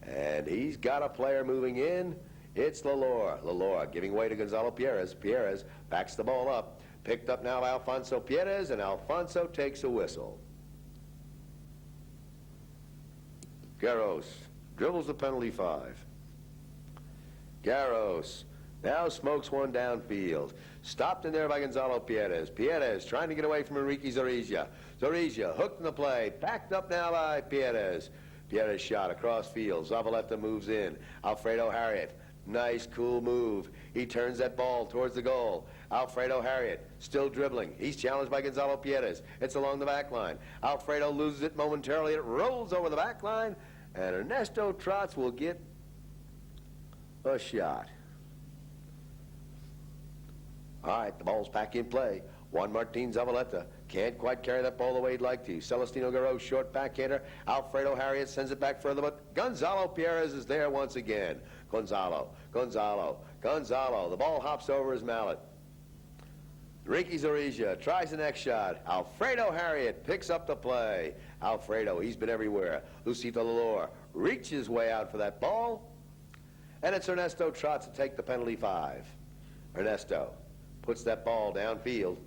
And he's got a player moving in. It's Lalor. Lalor giving way to Gonzalo Pierres. Pierres backs the ball up. Picked up now by Alfonso Pierres, and Alfonso takes a whistle. Garros dribbles the penalty 5. Garros now smokes one downfield. Stopped in there by Gonzalo Pierres. Pierres trying to get away from Enrique Zarija. Zarija hooked in the play. Backed up now by Pierres. Pierres shot across field. Zavaleta moves in. Alfredo Harriet. Nice, cool move. He turns that ball towards the goal. Alfredo Harriet still dribbling. He's challenged by Gonzalo Pierres. It's along the back line. Alfredo loses it momentarily. It rolls over the back line, and Ernesto Trots will get a shot. All right, the ball's back in play. Juan Martin Zavaleta can't quite carry that ball the way he'd like to. Celestino Garros, short backhander. Alfredo Harriet sends it back further, but Gonzalo Pierres is there once again. Gonzalo. The ball hops over his mallet. Enrique Zarija tries the next shot. Alfredo Harriet picks up the play. Alfredo, he's been everywhere. Lucita Lalor reaches way out for that ball. And it's Ernesto Trots to take the penalty 5. Ernesto puts that ball downfield.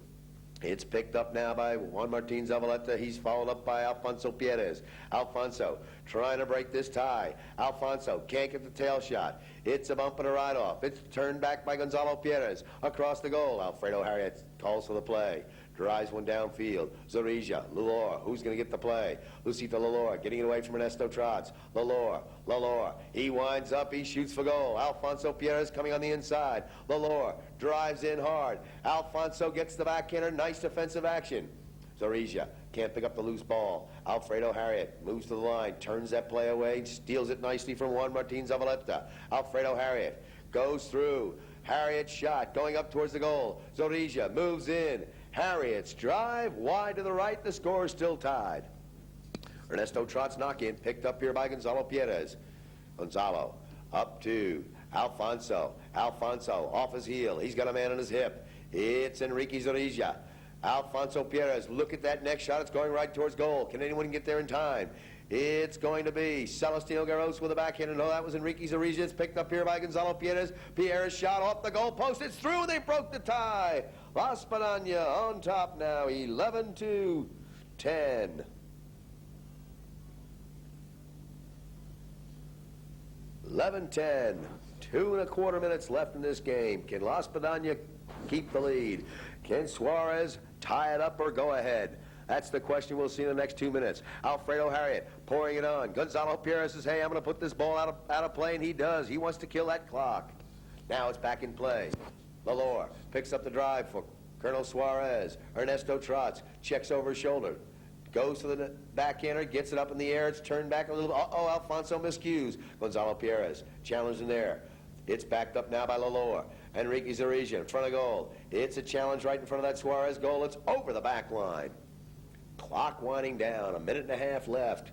It's picked up now by Juan Martin Zavaleta. He's followed up by Alfonso Pierres. Alfonso trying to break this tie. Alfonso can't get the tail shot. It's a bump and a ride off. It's turned back by Gonzalo Pierres. Across the goal, Alfredo Harriet calls for the play. Drives one downfield. Zarija, Lalor, who's going to get the play? Lucita Lalor getting it away from Ernesto Trots. Lalor, he winds up, he shoots for goal. Alfonso Pierres coming on the inside. Lalor drives in hard. Alfonso gets the backhander, nice defensive action. Zarija can't pick up the loose ball. Alfredo Harriet moves to the line, turns that play away, steals it nicely from Juan Martin Zavaleta. Alfredo Harriet goes through. Harriet's shot going up towards the goal. Zarija moves in. Harriet's drive wide to the right. The score is still tied. Ernesto Trots knock-in picked up here by Gonzalo Pierres. Gonzalo up to Alfonso. Alfonso off his heel. He's got a man on his hip. It's Enrique Zarija. Alfonso Pierres, look at that next shot. It's going right towards goal. Can anyone get there in time? It's going to be Celestino Garros with a backhand. No, that was Enrique Zarija. It's picked up here by Gonzalo Pierres. Pierres shot off the goal post. It's through. They broke the tie. La Spadana on top now, 11-10. 11-10. 2.25 minutes left in this game. Can La Spadana keep the lead? Can Suarez tie it up or go ahead? That's the question we'll see in the next 2 minutes. Alfredo Harriet pouring it on. Gonzalo Pierres says, hey, I'm going to put this ball out of play, and he does. He wants to kill that clock. Now it's back in play. Lalor picks up the drive for Colonel Suarez. Ernesto Trots checks over his shoulder. goes to the backhander, gets it up in the air, it's turned back a little. Uh-oh, Alfonso miscues. Gonzalo Pierres challenged in there. It's backed up now by Lalor. Enrique Zarija in front of goal. It's a challenge right in front of that Suarez goal. It's over the back line. Clock winding down, 1.5 minutes left.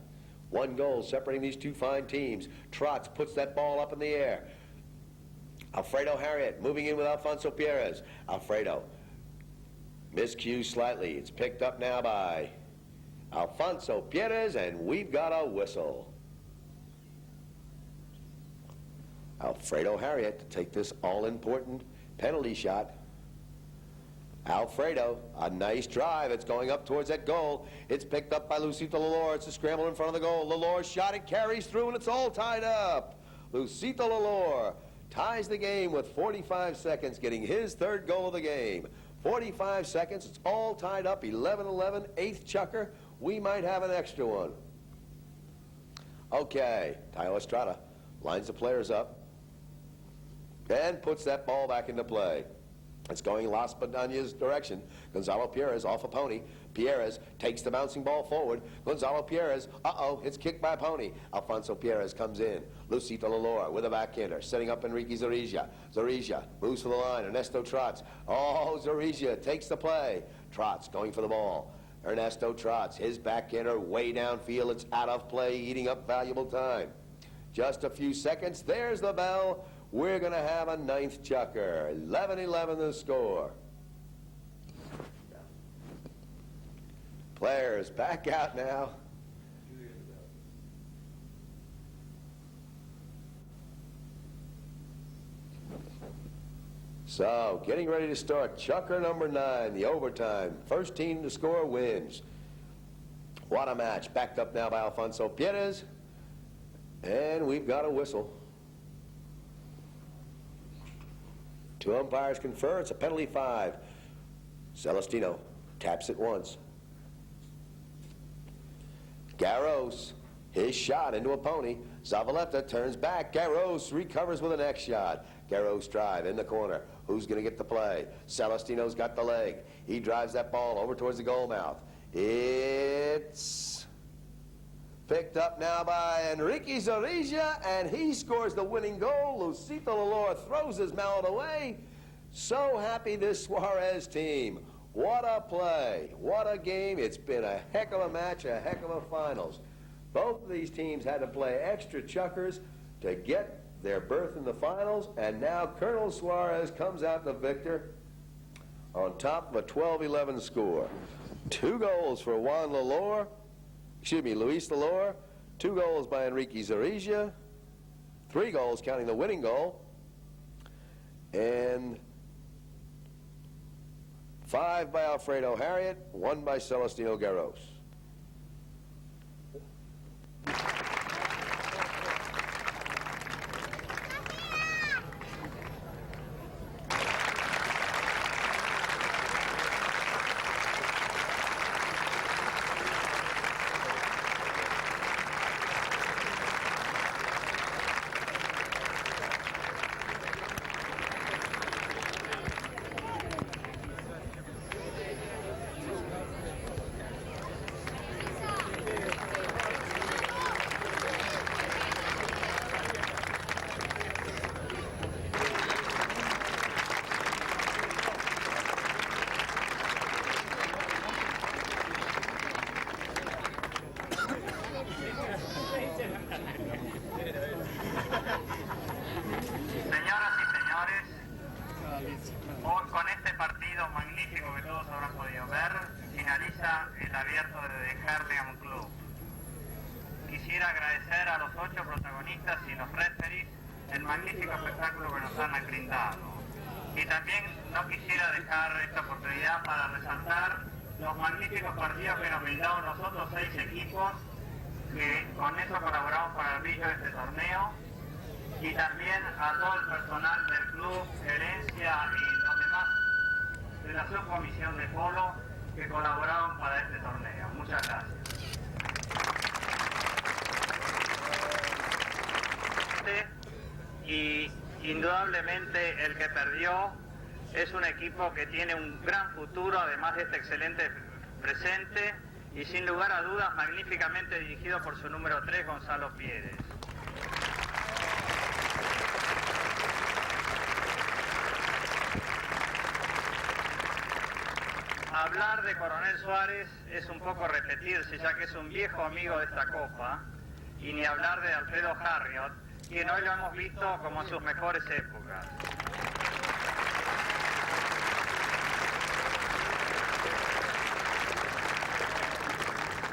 1 goal separating these two fine teams. Trotz puts that ball up in the air. Alfredo Harriet moving in with Alfonso Pierres. Alfredo miscues slightly. It's picked up now by Alfonso Pierres, and we've got a whistle. Alfredo Harriet to take this all-important penalty shot. Alfredo, a nice drive. It's going up towards that goal. It's picked up by Lucito Lalor. It's a scramble in front of the goal. Lalor shot, it carries through, and it's all tied up. Lucito Lalor ties the game with 45 seconds, getting his 3rd goal of the game. 45 seconds, it's all tied up, 11-11, 8th chucker. We might have an extra one. Okay, Tayo Estrada lines the players up and puts that ball back into play. It's going Las Espadaña's direction. Gonzalo Pierres off a pony. Pierres takes the bouncing ball forward. Gonzalo Pierres, uh-oh, it's kicked by Pony. Alfonso Pierres comes in. Lucito Lalor with a backhander, setting up Enrique Zarija. Zarija moves for the line. Ernesto Trotz. Oh, Zarija takes the play. Trotz going for the ball. Ernesto Trotz, his backhander way downfield. It's out of play, eating up valuable time. Just a few seconds. There's the bell. We're going to have a 9th chucker. 11-11 the score. Players back out now. So, getting ready to start chucker number 9, the overtime. First team to score wins. What a match. Backed up now by Alfonso Pierres. And we've got a whistle. 2 umpires confer. It's a penalty 5. Celestino taps it once. Garros, his shot into a pony. Zavaleta turns back. Garros recovers with the next shot. Garros drive in the corner. Who's going to get the play? Celestino's got the leg. He drives that ball over towards the goal mouth. It's picked up now by Enrique Zarija, and he scores the winning goal. Lucito Lalor throws his mallet away. So happy this Suarez team. What a play. What a game. It's been a heck of a match, a heck of a finals. Both of these teams had to play extra chuckers to get their berth in the finals, and now Colonel Suarez comes out the victor on top of a 12-11 score. 2 goals for Luis Lalor, 2 goals by Enrique Zarija, 3 goals counting the winning goal, and 5 by Alfredo Harriet, 1 by Celestino Garros. Con este partido magnífico que todos habrán podido ver, finaliza el abierto de Hurlingham Club. Quisiera agradecer a los 8 protagonistas y los referees el magnífico espectáculo que nos han brindado. Y también no quisiera dejar esta oportunidad para resaltar los magníficos partidos que nos brindaron los otros 6 equipos que con eso colaboramos para el brillo de este torneo, y también a todo el personal del club, gerencia y los demás de la subcomisión de polo que colaboraron para este torneo. Muchas gracias. Y indudablemente el que perdió es un equipo que tiene un gran futuro, además de este excelente presente, y sin lugar a dudas magníficamente dirigido por su número 3, Gonzalo Pérez. Hablar de Coronel Suárez es un poco repetirse, ya que es un viejo amigo de esta Copa, y ni hablar de Alfredo Harriot, quien hoy lo hemos visto como en sus mejores épocas.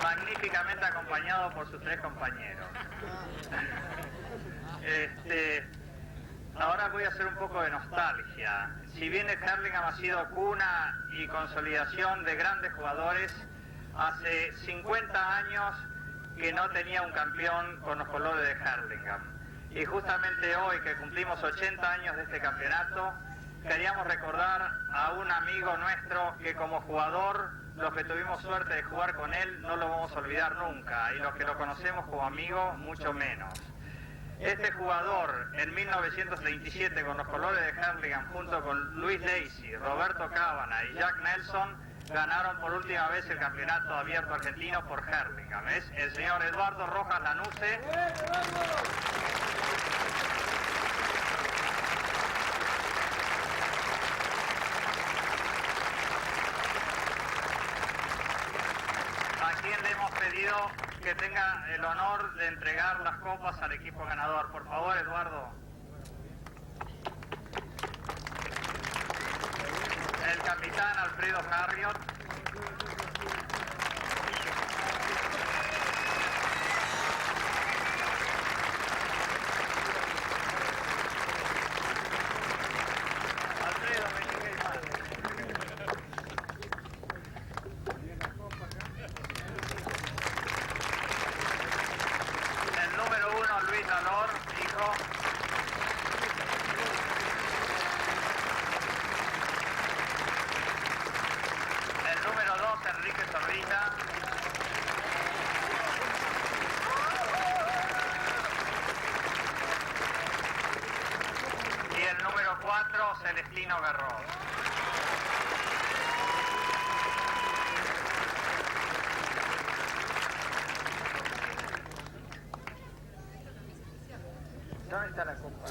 Magníficamente acompañado por sus 3 compañeros. Ahora voy a hacer un poco de nostalgia. Si bien el Hurlingham ha sido cuna y consolidación de grandes jugadores, hace 50 años que no tenía un campeón con los colores de Hurlingham. Y justamente hoy, que cumplimos 80 años de este campeonato, queríamos recordar a un amigo nuestro que como jugador, los que tuvimos suerte de jugar con él, no lo vamos a olvidar nunca, y los que lo conocemos como amigo, mucho menos. Este jugador, en 1937, con los colores de Hurlingham, junto con Luis Lacy, Roberto Cábana y Jack Nelson, ganaron por última vez el campeonato abierto argentino por Hurlingham. Es el señor Eduardo Rojas Lanuse. A quien le hemos pedido que tenga el honor de entregar las copas al equipo ganador. Por favor, Eduardo. El capitán Alfredo Harriot. Alfredo, me llegué mal. El número 1, Luis Dalor, hijo. El número 2, Enrique Zorrilla. Y el número 4, Celestino Garros. ¿Dónde está la copa?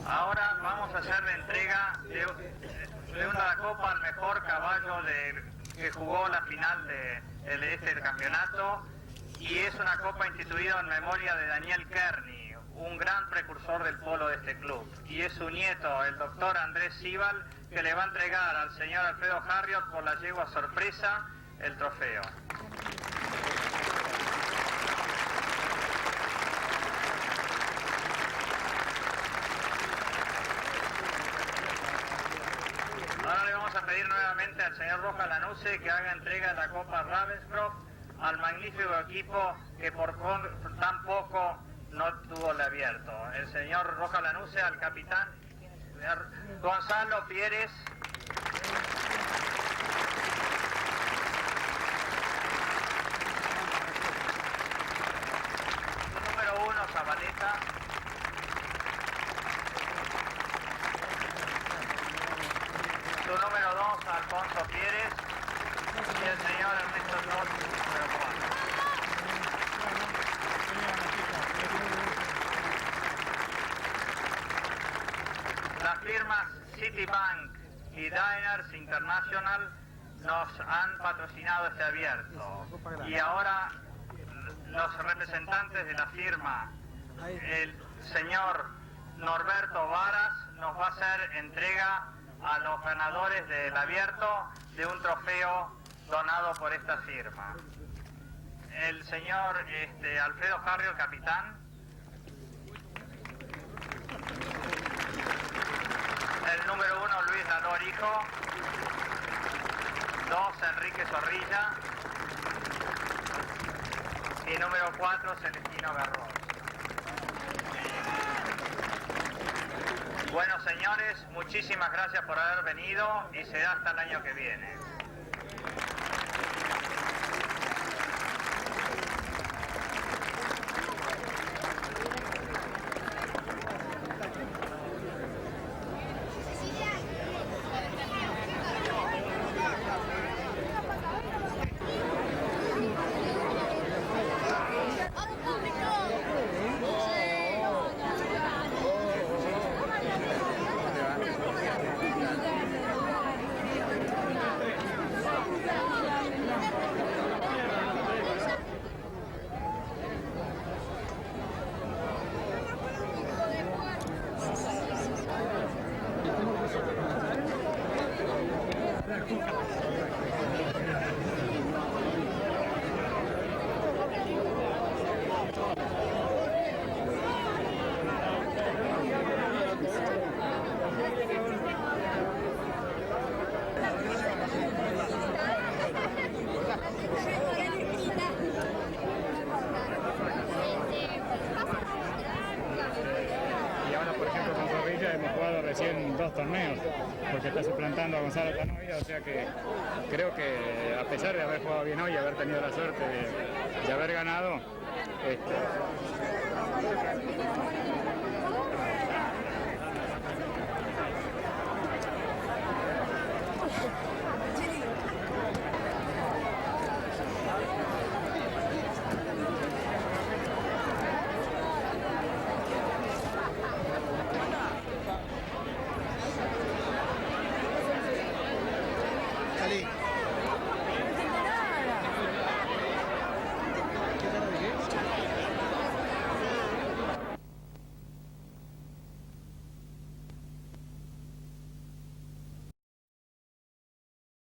Ahora vamos a hacer la entrega de una copa al mejor caballo que jugó la final del campeonato, y es una copa instituida en memoria de Daniel Kearney, un gran precursor del polo de este club, y es su nieto, el doctor Andrés Sibal, que le va a entregar al señor Alfredo Harriot por la yegua sorpresa el trofeo. Ahora le vamos a pedir nuevamente al señor Rojas Lanuse que haga entrega de la Copa Ravenscroft al magnífico equipo que por tan poco no tuvo el abierto. El señor Rojas Lanuse al capitán Gonzalo Pérez. Su número 1, Zabaleta. Su número 2, Alfonso Pérez, y el señor Ernesto Torres, número 4. Las firmas Citibank y Diners International nos han patrocinado este abierto. Y ahora los representantes de la firma, el señor Norberto Varas, nos va a hacer entrega a los ganadores del abierto de un trofeo donado por esta firma. El señor Alfredo Harriot, capitán. El número 1, Luis Dalor, hijo. 2, Enrique Zorrilla. Y número 4, Celestino Garros. Bueno, señores, muchísimas gracias por haber venido y será hasta el año que viene. Hemos jugado recién 2 torneos porque está suplantando a Gonzalo Tanoia, o sea que creo que a pesar de haber jugado bien hoy y haber tenido la suerte de haber ganado,